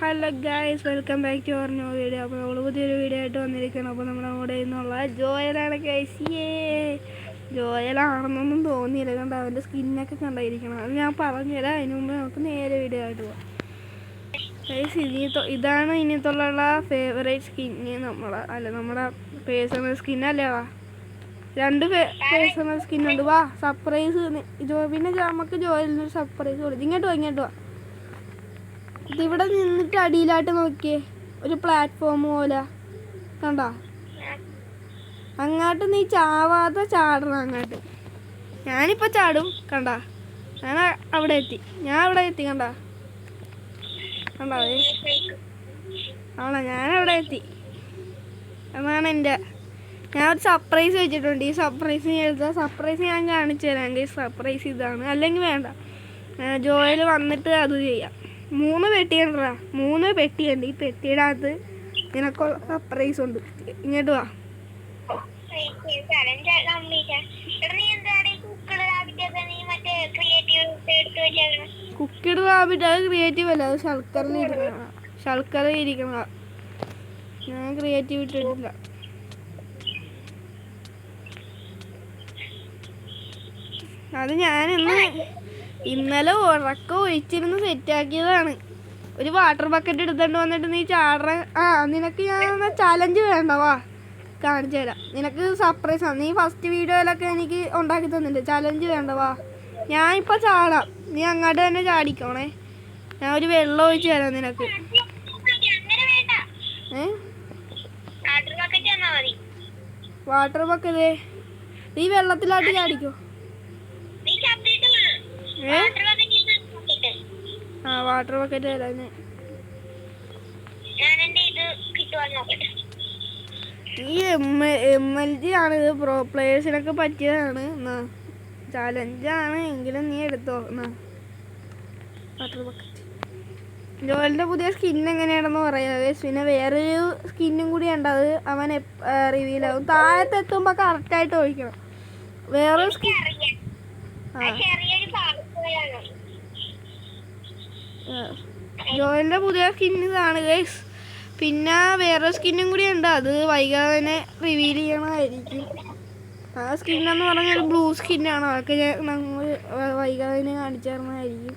Hello guys, welcome back to our new video. അപ്പോൾ നമ്മൾ പുതിയൊരു വീഡിയോ ആയിട്ട് വന്നിരിക്കണം. അപ്പോൾ നമ്മുടെ കൂടെ നിന്നുള്ള ജോയലാണ് ഗൈസ്. ജോയലാണെന്നൊന്നും തോന്നിയില്ല, കണ്ട അവൻ്റെ സ്കിന്നൊക്കെ കണ്ടായിരിക്കണം. അത് ഞാൻ പറഞ്ഞുതരാം. അതിന് മുമ്പ് നമുക്ക് നേരെ വീഡിയോ ആയിട്ട് പോകാം. ഗൈസ്, ഇതാണ് ഇനിയത്തുള്ള ഫേവറേറ്റ് സ്കിന്ന്. നമ്മുടെ പേഴ്സണൽ സ്കിന്നല്ലേവാ. രണ്ട് പേഴ്സണൽ സ്കിന്നുണ്ട്. വാ, സർപ്രൈസ്. പിന്നെ നമുക്ക് ജോയലിനൊരു സർപ്രൈസ് കൊടുക്കും. ഇങ്ങോട്ട് വാ. ഇതിവിടെ നിന്നിട്ട് അടിയിലായിട്ട് നോക്കിയേ, ഒരു പ്ലാറ്റ്ഫോം പോലെ കണ്ട. അങ്ങോട്ട് നീ ചാവാതെ ചാടണം. അങ്ങോട്ട് ഞാനിപ്പോൾ ചാടും. കണ്ട, ഞാൻ അവിടെ എത്തി കണ്ട. ഞാനവിടെ എത്തി. അതാണ് ഞാൻ ഒരു സർപ്രൈസ് വെച്ചിട്ടുണ്ട്. ഈ സർപ്രൈസ് ഞാൻ കാണിച്ചു തരാം. ഈ സർപ്രൈസ് ഇതാണ്, അല്ലെങ്കിൽ വേണ്ട. ജോയൽ വന്നിട്ട് അത് ചെയ്യാം. 3 പെട്ടിയുണ്ട്. ഈ പെട്ടിയുടെ അകത്ത് നിനക്കുള്ള സർപ്രൈസ് ഉണ്ട്. ഇങ്ങോട്ട് വാ. കുക്കിഡ് റാബിറ്റ് അത് ക്രിയേറ്റീവ് അല്ല, അത് ശർക്കര ഇരിക്കണ. ഞാൻ ക്രിയേറ്റീവ് ഇട്ടിട്ടില്ല. അത് ഞാൻ ഇന്നലെ ഉറക്കം ഒഴിച്ചിരുന്ന് സെറ്റാക്കിയതാണ്. ഒരു വാട്ടർ ബക്കറ്റ് എടുത്തോണ്ട് വന്നിട്ട് നീ ചാടറ. നിനക്ക് ഞാൻ ചലഞ്ച് വേണ്ടവാ, കാണിച്ചു തരാം. നിനക്ക് സർപ്രൈസ് ആണ്. നീ ഫസ്റ്റ് വീഡിയോയിലൊക്കെ എനിക്ക് ഉണ്ടാക്കി തന്നിട്ടുണ്ട്. ചലഞ്ച് വേണ്ടവാ, ഞാൻ ഇപ്പം ചാടാം. നീ അങ്ങോട്ട് തന്നെ ചാടിക്കോണേ. ഞാൻ ഒരു വെള്ളം ഒഴിച്ചു തരാം നിനക്ക്. വാട്ടർ ബക്കറ്റ് നീ വെള്ളത്തിലാട്ട് ചാടിക്കോ. വാട്ടർ ബക്കറ്റ് തരാം. ഈ MLG ആണ്, ഇത് പ്രോ പ്ലേയേഴ്സിനൊക്കെ പറ്റിയതാണ്. ചലഞ്ചാണ് എങ്കിലും നീ എടുത്തോ. Water bucket. ജോലിൻ്റെ പുതിയ സ്കിൻ എങ്ങനെയാണെന്ന് പറയാതെ. പിന്നെ വേറൊരു സ്കിന്നും കൂടി ഉണ്ട്, അത് അവൻ റിവീൽ ആവും. താഴത്ത് എത്തുമ്പോൾ കറക്റ്റായിട്ട് ഒഴിക്കണം. വേറൊരു സ്കിൻ ജോയിൻ്റെ പുതിയ സ്കിൻ ഇതാണ് ഗൈസ്. പിന്നെ വേറെ സ്കിന്നും കൂടി ഉണ്ട്, അത് വൈകാതെ തന്നെ റിവീൽ ചെയ്യണമായിരിക്കും. ആ സ്കിന്നെന്ന് പറഞ്ഞാൽ ഒരു ബ്ലൂ സ്കിന്നാണ്. അതൊക്കെ നമ്മൾ വൈകാതെ തന്നെ കാണിച്ചു തരണമായിരിക്കും.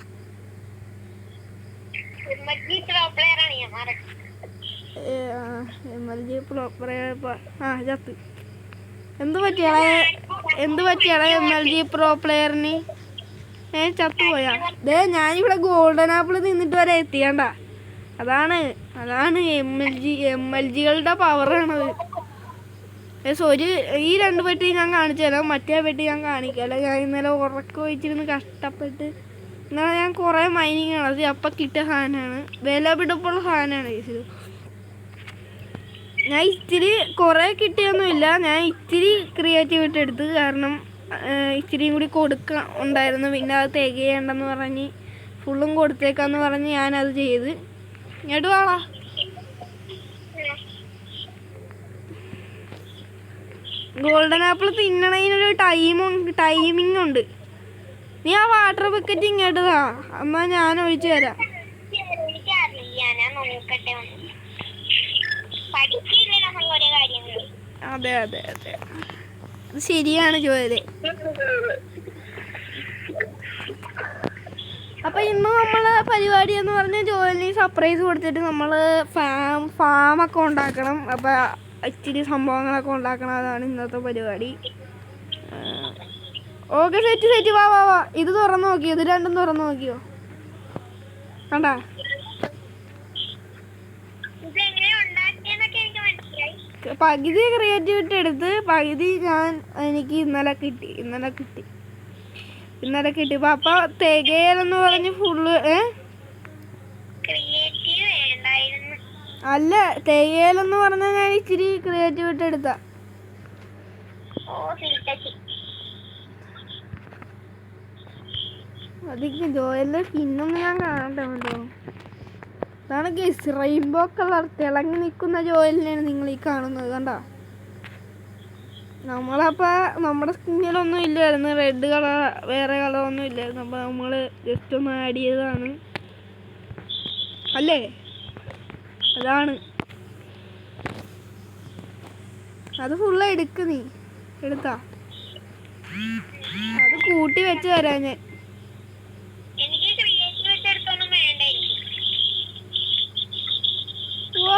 MLG pro player. ചത്ത്. എന്ത് പറ്റിയാളെ MLG പ്രോ പ്ലെയറിന് ചത്തുപോയാ? ഞാനിവിടെ ഗോൾഡൻ ആപ്പിൾ നിന്നിട്ട് വരെ എത്തിയണ്ട. അതാണ് MLGകളുടെ പവറാണത്. ഈ 2 പെട്ടി ഞാൻ കാണിച്ചു തരാം. മറ്റേ പെട്ടി ഞാൻ കാണിക്കാം. ഞാൻ ഇന്നലെ ഉറക്കം വെച്ചിരുന്ന് കഷ്ടപ്പെട്ട് ഇന്നലെ ഞാൻ കുറേ മൈനിങ് ആണ്. അത് അപ്പം കിട്ടിയ സാധനമാണ്, വിലപിടിപ്പുള്ള സാധനമാണ്. ഞാൻ ഇത്തിരി കുറേ കിട്ടിയൊന്നുമില്ല. ഞാൻ ഇത്തിരി ക്രിയേറ്റിവിറ്റി എടുത്ത്, കാരണം ഇച്ചിരിയും കൂടി കൊടുക്കാൻ ഉണ്ടായിരുന്നു. പിന്നെ അത് തികയേണ്ടെന്ന് പറഞ്ഞ് ഫുള്ളും കൊടുത്തേക്കാന്ന് പറഞ്ഞ് ഞാനത് ചെയ്ത്. ഇങ്ങോട്ട് വാളാ. ഗോൾഡൻ ആപ്പിൾ തിന്നണതിനൊരു ടൈമിംഗ് ഉണ്ട്. നീ ആ വാട്ടർ ബക്കറ്റ് ഇങ്ങോട്ട് വാ, എന്നാ ഞാൻ ഒഴിച്ചു തരാം. അതെ അത് ശരിയാണ് ജോലി. അപ്പം ഇന്ന് നമ്മളെ പരിപാടി എന്ന് പറഞ്ഞാൽ ജോലിന് സർപ്രൈസ് കൊടുത്തിട്ട് നമ്മൾ ഫാമൊക്കെ ഉണ്ടാക്കണം. അപ്പം ഇച്ചിരി സംഭവങ്ങളൊക്കെ ഉണ്ടാക്കണം. അതാണ് ഇന്നത്തെ പരിപാടി. Okay, set. വാ. ഇത് തുറന്നു നോക്കിയോ? ഇത് രണ്ടും തുറന്നു നോക്കിയോ? കണ്ടാ? പകുതി ക്രിയേറ്റിവിറ്റി എടുത്ത് പകുതി എനിക്ക് ഇന്നലെ കിട്ടി. അപ്പൊ തികയലെന്ന് പറഞ്ഞ് ഫുള്ള് അല്ല, തികയലെന്ന് പറഞ്ഞാൽ ഞാൻ ഇച്ചിരി ക്രിയേറ്റിവിറ്റി എടുത്ത. അതിക്ക് ജോയലിന്റെ സ്കിന്നൊന്നും ഞാൻ കാണട്ടെ കേട്ടോ. അതാണ് ഗൈസ്, റെയിൻബോ കളർ തിളങ്ങി നിൽക്കുന്ന ജോയലിനെയാണ് നിങ്ങൾ ഈ കാണുന്നത്. കണ്ട, നമ്മളപ്പോൾ നമ്മുടെ സ്കിന്നിലൊന്നും ഇല്ലായിരുന്നു, റെഡ് കളർ വേറെ കളറൊന്നും ഇല്ലായിരുന്നു. അപ്പോൾ നമ്മൾ ജസ്റ്റ് ഒന്ന് ആഡ് ചെയ്തതാണ് അല്ലേ? അതാണ്. അത് ഫുള്ള് എടുക്ക് നീ. എടുത്താ അത് കൂട്ടി വെച്ച് തരാം ഞാൻ. ഓ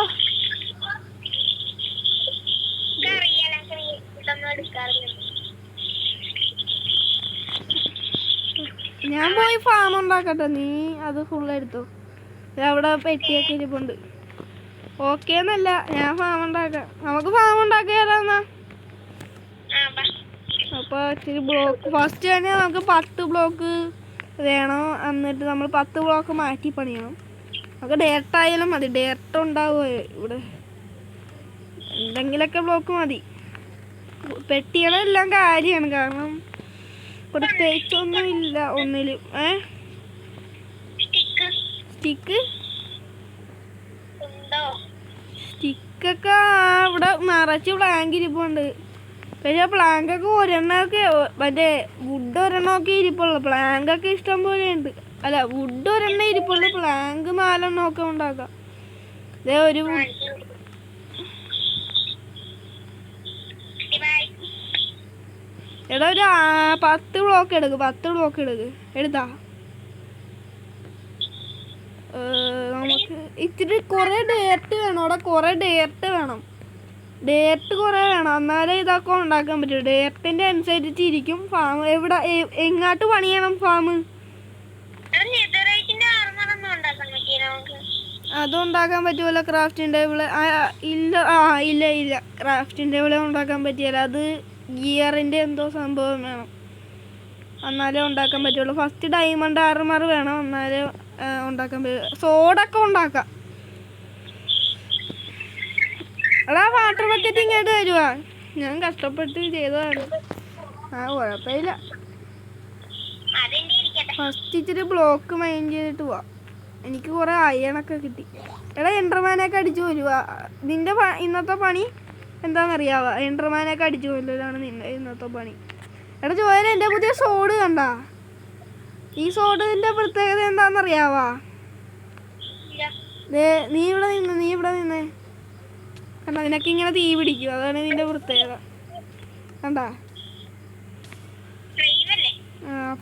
ഞാൻ പോയി ഫാം ഉണ്ടാക്കട്ടെ, നീ അത് ഫുള്ള് എടുത്തോ. അവിടെ പെട്ടിയൊക്കെ ഇരിപ്പുണ്ട്. ഓക്കെ എന്നല്ല, ഞാൻ ഫാം ഉണ്ടാക്കാം. നമുക്ക് ഫാം ഉണ്ടാക്കിയാലെന്നാ. അപ്പോൾ ഇച്ചിരി ബ്ലോക്ക് ഫസ്റ്റ് തന്നെ നമുക്ക് 10 ബ്ലോക്ക് വേണം. എന്നിട്ട് നമ്മൾ 10 ബ്ലോക്ക് മാറ്റി പണിയണം. നമുക്ക് ഡേർട്ടായാലും മതി. ഡേർട്ട് ഉണ്ടാവുമോ ഇവിടെ? എന്തെങ്കിലുമൊക്കെ ബ്ലോക്ക് മതി. പെട്ടികളെല്ലാം കാര്യമാണ്, കാരണം പ്രത്യേകിച്ചൊന്നും ഇല്ല ഒന്നിലും. സ്റ്റിക്കൊക്കെ ഇവിടെ നിറച്ച് പ്ലാങ്ക് ഇരിപ്പുണ്ട്. പക്ഷേ പ്ലാങ്കൊക്കെ ഒരെണ്ണമൊക്കെ മറ്റേ വുഡ് ഒരെണ്ണമൊക്കെ ഇരിപ്പുള്ളൂ. പ്ലാങ്കൊക്കെ ഇഷ്ടം പോലെ ഉണ്ട്. അല്ല, വുഡ് ഒരെണ്ണം ഇരിപ്പുള്ളൂ, പ്ലാങ്ക് 4 എണ്ണമൊക്കെ ഉണ്ടാക്കാം. ഇതേ ഒരു എടാ ഒരു 10 ബ്ലോക്ക് എടുക്ക്. 10 ബ്ലോക്ക് എടുക്ക്. എടുത്താ നമുക്ക് ഇച്ചിരി കുറേ ഡേർട്ട് വേണം. അവിടെ കുറേ ഡേർട്ട് വേണം. ഡേർട്ട് കുറേ വേണം, എന്നാലേ ഇതൊക്കെ ഉണ്ടാക്കാൻ പറ്റും. ഡേർട്ടിൻ്റെ അനുസരിച്ച് ഇരിക്കും ഫാം. എവിടെ എങ്ങോട്ട് പണിയണം ഫാം? അതുണ്ടാക്കാൻ പറ്റുമല്ലോ ക്രാഫ്റ്റിംഗ് ടേബിള്. ഇല്ല, ഇല്ല ഇല്ല, ക്രാഫ്റ്റിംഗ് ടേബിള് ഉണ്ടാക്കാൻ പറ്റിയല്ല. അത് ഗിയറിൻ്റെ എന്തോ സംഭവം വേണം, എന്നാലേ ഉണ്ടാക്കാൻ പറ്റുള്ളൂ. ഫസ്റ്റ് ഡയമണ്ട് ആർമർ വേണം, എന്നാലേ ഉണ്ടാക്കാൻ പറ്റും. സോഡൊക്കെ ഉണ്ടാക്കാം. എടാ വാട്ടർ ബക്കറ്റ് ഇങ്ങോട്ട് വരുവാ. ഞാൻ കഷ്ടപ്പെട്ട് ചെയ്തതാണ്. കുഴപ്പമില്ല. ഫസ്റ്റ് ഇച്ചിരി ബ്ലോക്ക് മൈൻഡ് ചെയ്തിട്ട് പോവാം. എനിക്ക് കുറേ അയണൊക്കെ കിട്ടി. എടാ എൻഡർമാനൊക്കെ അടിച്ചു വരുവാ. നിന്റെ ഇന്നത്തെ പണി എന്താണെന്നറിയാവാ? എൻഡർമാനൊക്കെ അടിച്ചു കൊല്ലലാണ് നിന്റെ ഇന്നത്തെ പണി. എടാ ജോയൽ, എൻ്റെ പുതിയ സോഡ് കണ്ടാ? ഈ സോഡിൻ്റെ പ്രത്യേകത എന്താണെന്നറിയാവാ? നീ ഇവിടെ നിന്നേ കണ്ടാ, നിനക്ക് ഇങ്ങനെ തീ പിടിക്കും. അതാണ് നിന്റെ പ്രത്യേകത. കണ്ടാ?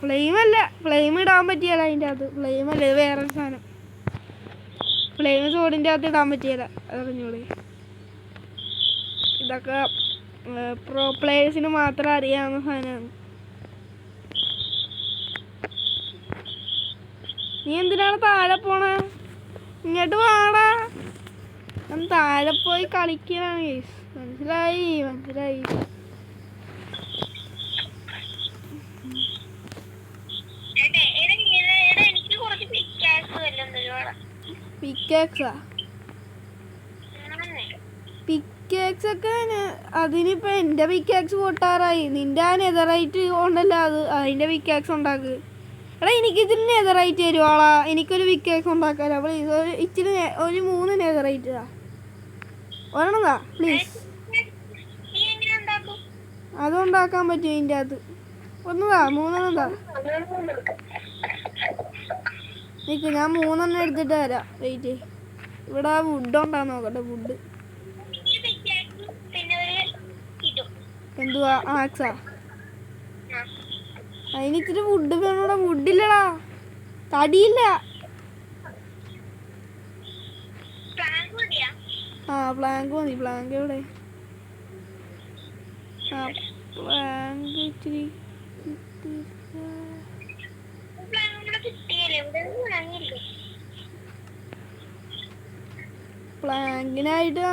ഫ്ലെയിമല്ല, ഫ്ലെയിം ഇടാൻ പറ്റിയല്ല അതിൻ്റെ അകത്ത്. ഫ്ലെയിമല്ല, ഇത് വേറൊരു സാധനം. ഫ്ലെയിം സോഡിൻ്റെ അകത്ത് ഇടാൻ പറ്റിയല്ല, അതറിഞ്ഞൂടെ? ഇതൊക്കെ പ്രോ പ്ലേയേഴ്സിന് മാത്രം അറിയാവുന്ന സാധനമാണ്. നീ എന്തിനാണ് താഴെ പോണേ? ഇങ്ങോട്ട് വാടാ. ഞാൻ താഴെ പോയി കളിക്കലാണ്. മനസ്സിലായി. പിക്കാക്സ് ഒക്കെ അതിനിപ്പോൾ എൻ്റെ പിക്കാക്സ് പൊട്ടാറായി. നിൻ്റെ ആ നെതറൈറ്റ് ഉണ്ടല്ലോ, അതിൻ്റെ പിക്കാക്സ് ഉണ്ടാക്ക്. എടാ എനിക്കിതിന് നെതറൈറ്റ് തരുവാളാ. എനിക്കൊരു പിക്കാക്സ് ഉണ്ടാക്കാലോ. അപ്പോൾ ഇച്ചിരി ഒരു 3 നെതറൈറ്റ് ഒരെണ്ണതാ പ്ലീസ്. അതുണ്ടാക്കാൻ പറ്റും ഇതിൻ്റെ അകത്ത്. ഒന്നതാ, 3 നിൽക്ക്, ഞാൻ 3 എടുത്തിട്ട് തരാം. വെയിറ്റ്. ഇവിടെ വുഡ് ഉണ്ടാന്ന് നോക്കട്ടെ. വുഡ് എന്തുവാ? ആക്സാ? അതിനിച്ചിരി വുഡ് വേണോടാ. വുഡില്ലടാ, തടിയില്ല. പ്ലാങ്ക് മതി. പ്ലാങ്ക് എവിടെ? പ്ലാങ്ക് ഇച്ചിരി പ്ലാങ്കിനായിട്ട്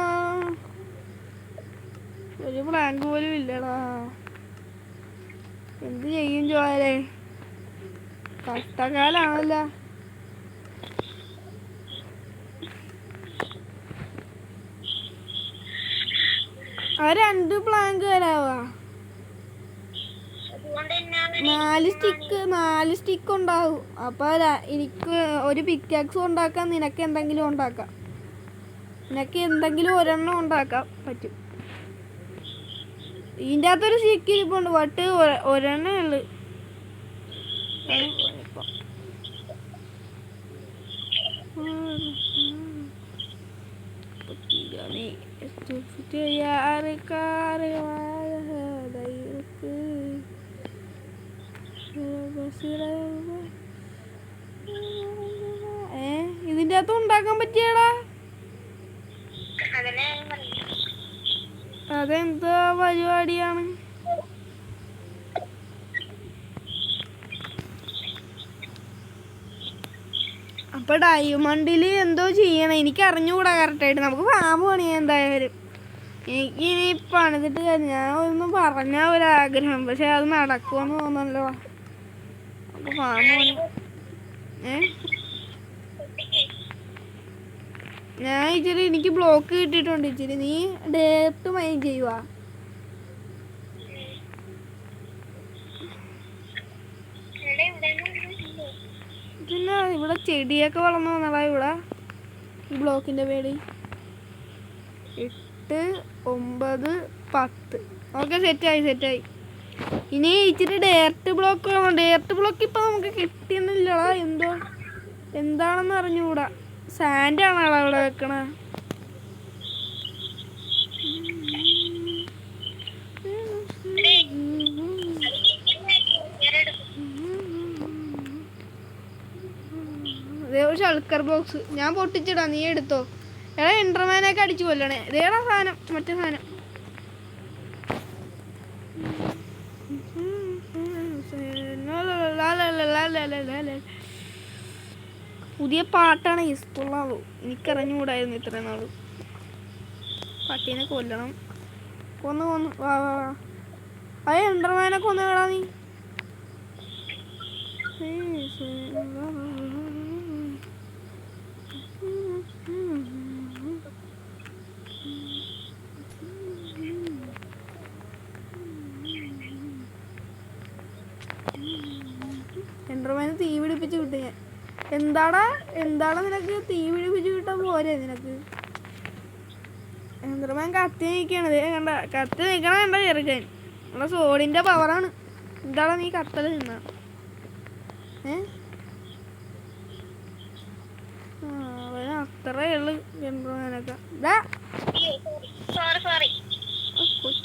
ഒരു പ്ലാങ്ക് പോലും ഇല്ലടാ. എന്ത് ചെയ്യും ജോയലേ? കഷ്ടകാലാണല്ലോ. ആ 2 പ്ലാങ്ക് തരാവാ. 4 സ്റ്റിക്ക് ഉണ്ടാവും. അപ്പോൾ എനിക്ക് ഒരു പിക്കാക്സ് ഉണ്ടാക്കാം. നിനക്ക് എന്തെങ്കിലും ഉണ്ടാക്കാം. നിനക്ക് എന്തെങ്കിലും ഒരെണ്ണം ഉണ്ടാക്കാൻ പറ്റും. ഇതിൻ്റെ അകത്തൊരു സ്റ്റിക്ക് ഇരിപ്പുണ്ട്, ബട്ട് ഒരെണ്ണേ ഉള്ളു. നീ यार ഇതിന്റെ അകത്ത് ഉണ്ടാക്കാൻ പറ്റിയടാ. അതെന്താ പരിപാടിയാണ്? അപ്പൊ ഡയമണ്ടില് എന്തോ ചെയ്യണം, എനിക്ക് അറിഞ്ഞുകൂടാ കറക്റ്റായിട്ട്. നമുക്ക് ഫാം പണിയാൻ എന്തായാലും. എനിക്ക് ഇനി പണിതിട്ട് ഞാൻ ഒന്നും പറഞ്ഞ ഒരാഗ്രഹം, പക്ഷെ അത് നടക്കുമെന്ന് തോന്നല്ലോ. അപ്പൊ ഫാം പണി ഞാൻ ഇച്ചിരി എനിക്ക് ബ്ലോക്ക് കിട്ടിയിട്ടുണ്ട് ഇച്ചിരി. നീ ഡേർട്ട് മൈൻ ചെയ്യുവാ. പിന്നെ ഇവിടെ ചെടിയൊക്കെ വളർന്നു വന്നതാ ഇവിടെ ഈ ബ്ലോക്കിന്റെ പേര്. 8, 9, 10. ഓക്കെ, സെറ്റായി. ഇനി ഇച്ചിരി ഡേർട്ട് ബ്ലോക്ക് വേണം. ഡേർട്ട് ബ്ലോക്ക് ഇപ്പൊ നമുക്ക് കിട്ടുന്നില്ലടാ. എന്താണെന്ന് അറിഞ്ഞുകൂടാ. സാൻഡാണോ അവിടെ വെക്കണ? ഒരു ഷൾക്കർ ബോക്സ് ഞാൻ പൊട്ടിച്ചിടാ, നീ എടുത്തോ. എടാ എൻഡർമാനൊക്കെ അടിച്ചു കൊല്ലണേ. ഇതേടാ സാധനം, മറ്റേ സാധനം. പുതിയ പാട്ടാണ് ഹിസ്ബുള്ളാവോ. എനിക്കറിഞ്ഞുകൂടായിരുന്നു ഇത്ര നാള്. പട്ടീനെ കൊല്ലണം. കൊന്നു വാ. അത് എൻഡർമാനെ കൊന്നുകളാ നീ. എൻഡർമാനെ തീ പിടിപ്പിച്ച് കിട്ടും ഞാൻ. എന്താടാ നിനക്ക് തീ പിടിപ്പിച്ച് കിട്ടാൻ പോരെ നിനക്ക്? എൻഡർമാൻ കത്തി നിൽക്കണത് കണ്ട, കത്തി നിൽക്കണ കണ്ട ചെറുക്കൻ. നമ്മളെ സോഡിന്റെ പവറാണ്. എന്താടാ നീ കത്തല് നിന്ന? അവന് അത്രേ ഉള്ളു എൻഡർമാനൊക്കെ.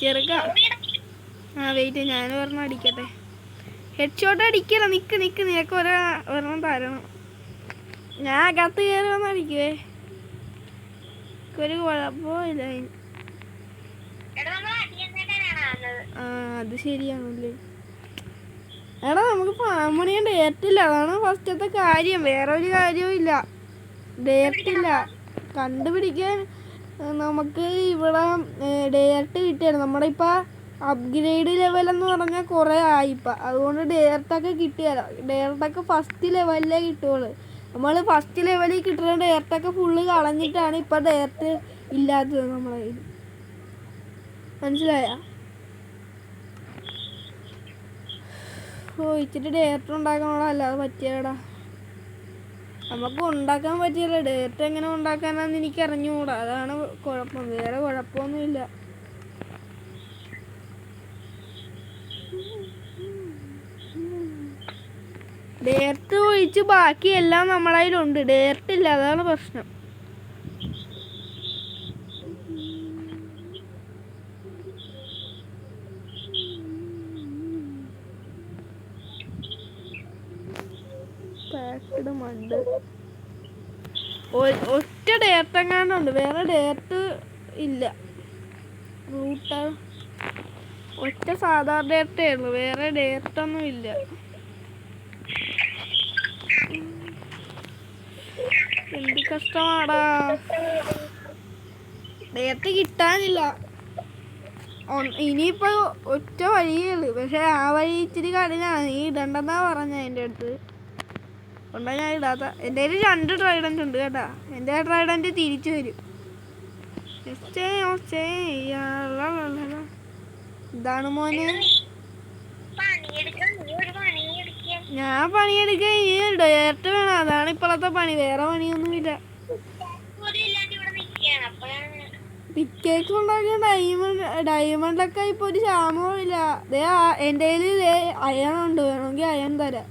ചെറുക്ക വെയിറ്റ്, ഞാൻ ഒരെണ്ണം അടിക്കട്ടെ. Head shot അടിക്കല. നിക്ക് നിനക്ക് ഒരെണ്ണം തരണം. ഞാൻ അകത്ത് കയറി വന്ന് അടിക്കുവേ. ഒരു കുഴപ്പമില്ല. അത് ശരിയാണല്ലേ. എടാ നമുക്ക് ഫാം പണിയാൻ ഡേർട്ടില്ല, അതാണ് ഫസ്റ്റത്തെ കാര്യം. വേറെ ഒരു കാര്യവും ഇല്ല, ഡേർട്ടില്ല. കണ്ടുപിടിക്കാൻ നമുക്ക് ഇവിടെ ഡേർട്ട് കിട്ടിയാണ്. നമ്മുടെ ഇപ്പം അപ്ഗ്രേഡ് ലെവലെന്ന് പറഞ്ഞാൽ കുറേ ആയിപ്പം. അതുകൊണ്ട് ഡേർട്ടൊക്കെ കിട്ടിയാലോ. ഡേർട്ടൊക്കെ ഫസ്റ്റ് ലെവലിലേ കിട്ടുള്ളൂ. നമ്മൾ ഫസ്റ്റ് ലെവലിൽ കിട്ടുന്ന ഡേർട്ടൊക്കെ ഫുള്ള് കളഞ്ഞിട്ടാണ് ഇപ്പം ഡേർട്ട് ഇല്ലാത്തത് നമ്മളെ കയ്യിൽ. മനസ്സിലായ? ഇച്ചിരി ഡേർട്ട് ഉണ്ടാക്കണോടാ, അല്ലാതെ പറ്റിയടാ. നമുക്ക് ഉണ്ടാക്കാൻ പറ്റിയല്ല. ഡേർട്ട് എങ്ങനെ ഉണ്ടാക്കാനാന്ന് എനിക്ക് അറിഞ്ഞുകൂടാ, അതാണ് കുഴപ്പം. വേറെ കുഴപ്പമൊന്നുമില്ല. ഡേർട്ട് ഒഴിച്ച് ബാക്കി എല്ലാം നമ്മളെ കയ്യിലുണ്ട്. ഡേർട്ടില്ല, അതാണ് പ്രശ്നം. പാക്കഡ് മണ്ട് ഒറ്റ ഡേർട്ട് എങ്ങാണ്ടുണ്ട്, വേറെ ഡേർട്ട് ഇല്ല. റൂട്ട് ഒറ്റ സാധാരണ ഡേർട്ടേ ഉള്ളു, വേറെ ഡേർട്ടൊന്നും ഇല്ല. എന്ത് കഷ്ടമാടാ, ഡേർട്ട് കിട്ടാനില്ല. ഇനിയിപ്പോ ഒറ്റ വഴിയേ ഉള്ളു, പക്ഷെ ആ വഴി ഇച്ചിരി കഠിനാണ്. നീ ഇടണ്ടെന്നാ പറഞ്ഞ എൻ്റെ അടുത്ത്. കൊണ്ടാ ഞാൻ ഇടാത്ത. എൻ്റെ കയ്യിൽ 2 ട്രൈഡൻ്റ് ഉണ്ട് കേട്ടാ. എൻ്റെ ട്രൈഡൻ്റ് തിരിച്ചു വരും. ഇതാണ് മോനെ, ഞാൻ പണിയെടുക്കാൻ. ഈ ഡേർട്ട് വേണം, അതാണ് ഇപ്പോഴത്തെ പണി. വേറെ പണിയൊന്നുമില്ല. പിക്കേക്സ് ഉണ്ടാക്കിയ ഡയമണ്ടൊക്കെ ഇപ്പൊ ഒരു ക്ഷാമവും ഇല്ല. എൻ്റെ കയ്യിൽ അയൺ ഉണ്ട്, വേണമെങ്കിൽ അയൺ തരാം.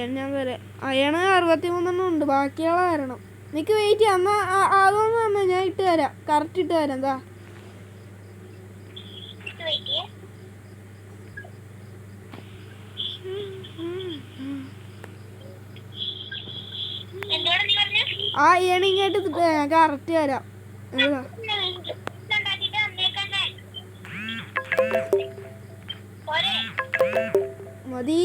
അയൺ ഞാൻ വരാം. അയണ് 63 ഉണ്ട്, ബാക്കിയുള്ള വരണം. നിനക്ക് വെയിറ്റ് ചെയ്യാം. എന്നാൽ അതൊന്നും തന്നെ ഞാൻ ഇട്ട് തരാം, കറക്റ്റ് ഇട്ട് തരാം. എന്താ ആ അയൺ ഇങ്ങോട്ട് കറക്റ്റ് തരാം. മതി.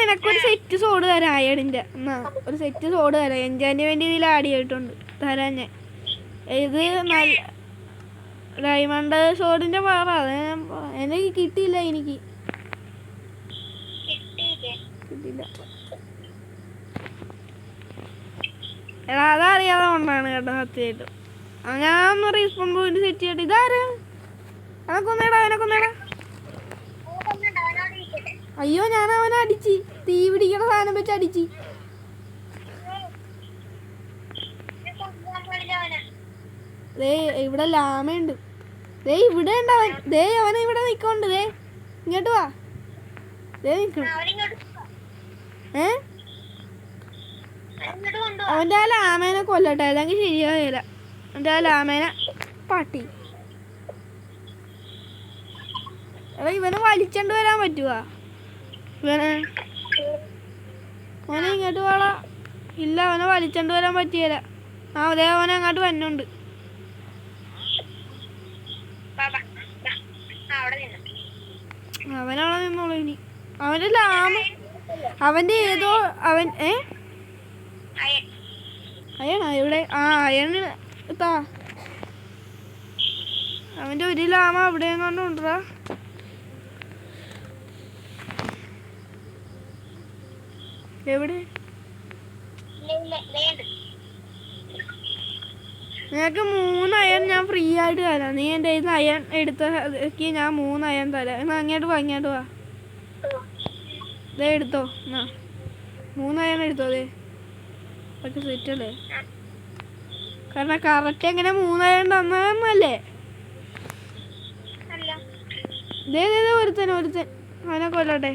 നിനക്കൊരു സെറ്റ് സോഡ് തരാം അയണിൻ്റെ. എന്നാ ഒരു സെറ്റ് സോഡ് തരാം. എൻജാന് വേണ്ടി ഇതിൽ ആഡ് ചെയ്തിട്ടുണ്ട്, തരാം ഞാൻ. ഇത് നല്ല ഡയമണ്ട് സോഡിൻ്റെ പവർ. അത് എനിക്ക് കിട്ടിയില്ല, എനിക്ക് കിട്ടിയില്ല. എടാ അതറിയാതെ കൊണ്ടാണ് കേട്ടോ, സത്യമായിട്ടും. ഞാൻ ഒന്ന് റീസ്പോൺ പോയിന്റ് സെറ്റ് ചെയ്തിട്ട്. ഇതാരാ? എനക്കൊന്നേടാ, എനക്കൊന്നേടാ. അയ്യോ, ഞാൻ അവനെ അടിച്ച്, തീ പിടിക്കണ സാധനം വെച്ച് അടിച്ച്. ദേ ഇവിടെ ലാമയുണ്ട്. ദേ ഇവിടെ ഉണ്ട് അവൻ. ദേ അവനെ ഇവിടെ നിൽക്കുന്നുണ്ട്. ദേ ഇങ്ങോട്ട് വാ. ദേ നിൽക്കണം. അവൻ്റെ ആ ലാമേനെ കൊല്ലട്ടെ, അല്ലെങ്കിൽ ശരിയാകില്ല. അവൻ്റെ ആ ലാമേനെ പാട്ടി. എടാ ഇവനെ വലിച്ചോണ്ട് വരാൻ പറ്റുവാ? ഇവനെ അവനെ ഇങ്ങോട്ട് വാടാ. ഇല്ല, അവനെ വലിച്ചോണ്ട് വരാൻ പറ്റിയല്ല. അതേ അവനെ അങ്ങോട്ട് വന്നുണ്ട്. അവനവിടെ നിന്നോളൂ ഇനി. അവൻ്റെ ലാമ, അവൻ്റെ ഏതോ അവൻ അയണോ ഇവിടെ? ആ അയണ് താ. അവൻ്റെ ഒരു ലാമ അവിടെ കൊണ്ടുണ്ടാ. എവിടെ? നിനക്ക് 3 അയൺ ഞാൻ ഫ്രീ ആയിട്ട് തരാം. നീ എൻ്റെ കയ്യിൽ നിന്ന് അയൺ എടുത്ത ഞാൻ 3 അയൺ തരാം. എന്നാൽ അങ്ങോട്ട് വാ, അങ്ങോട്ട് വാ. ഇതേ എടുത്തോ, എന്നാ 3 അയൺ എടുത്തോ. അതെ ഒക്കെ സെറ്റ് അല്ലേ? കാരണം കറക്റ്റ് എങ്ങനെ 3 അയൺ തന്നല്ലേ? ഇതേ ഒരുത്തൻ അവനെ കൊല്ലട്ടെ.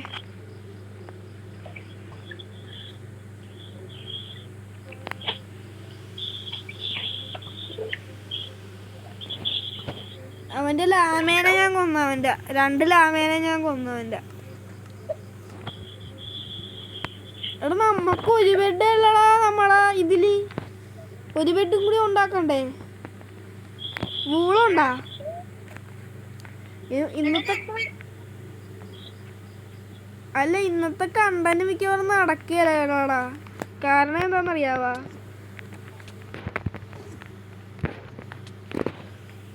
അവൻ്റെ ലാമേനെ ഞാൻ കൊന്നു. അവൻ്റെ 2 ലാമേനെ ഞാൻ കൊന്നു. അവൻ്റെ എടാ നമുക്ക് ഒരു ബെഡ് അല്ലടാ നമ്മളെ ഇതില്. ഒരു ബെഡും കൂടി ഉണ്ടാക്കണ്ടേ? വൂളുണ്ടാ ഇന്നത്തെ? അല്ല, ഇന്നത്തെ കണ്ടന്റ് മിക്കവാറും നടക്കുകയല്ലേടാ. കാരണം എന്താണെന്നറിയാവാ?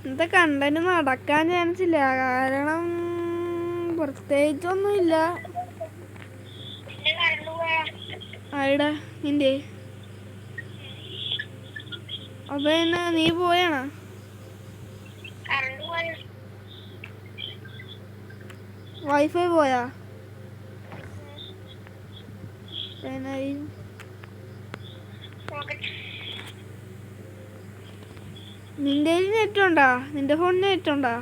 ഇന്നത്തെ കണ്ടന്റ് നടക്കാൻ ചാൻസ് ഇല്ല. കാരണം പ്രത്യേകിച്ചൊന്നുമില്ല. ആയിടാ നിന്റെ? അപ്പൊ എന്നാ നീ പോയാണോ? വൈഫൈ പോയാ? നിന്റെ നെറ്റ് ഉണ്ടോ? നിന്റെ ഫോണിന് നെറ്റ് ഉണ്ടോ?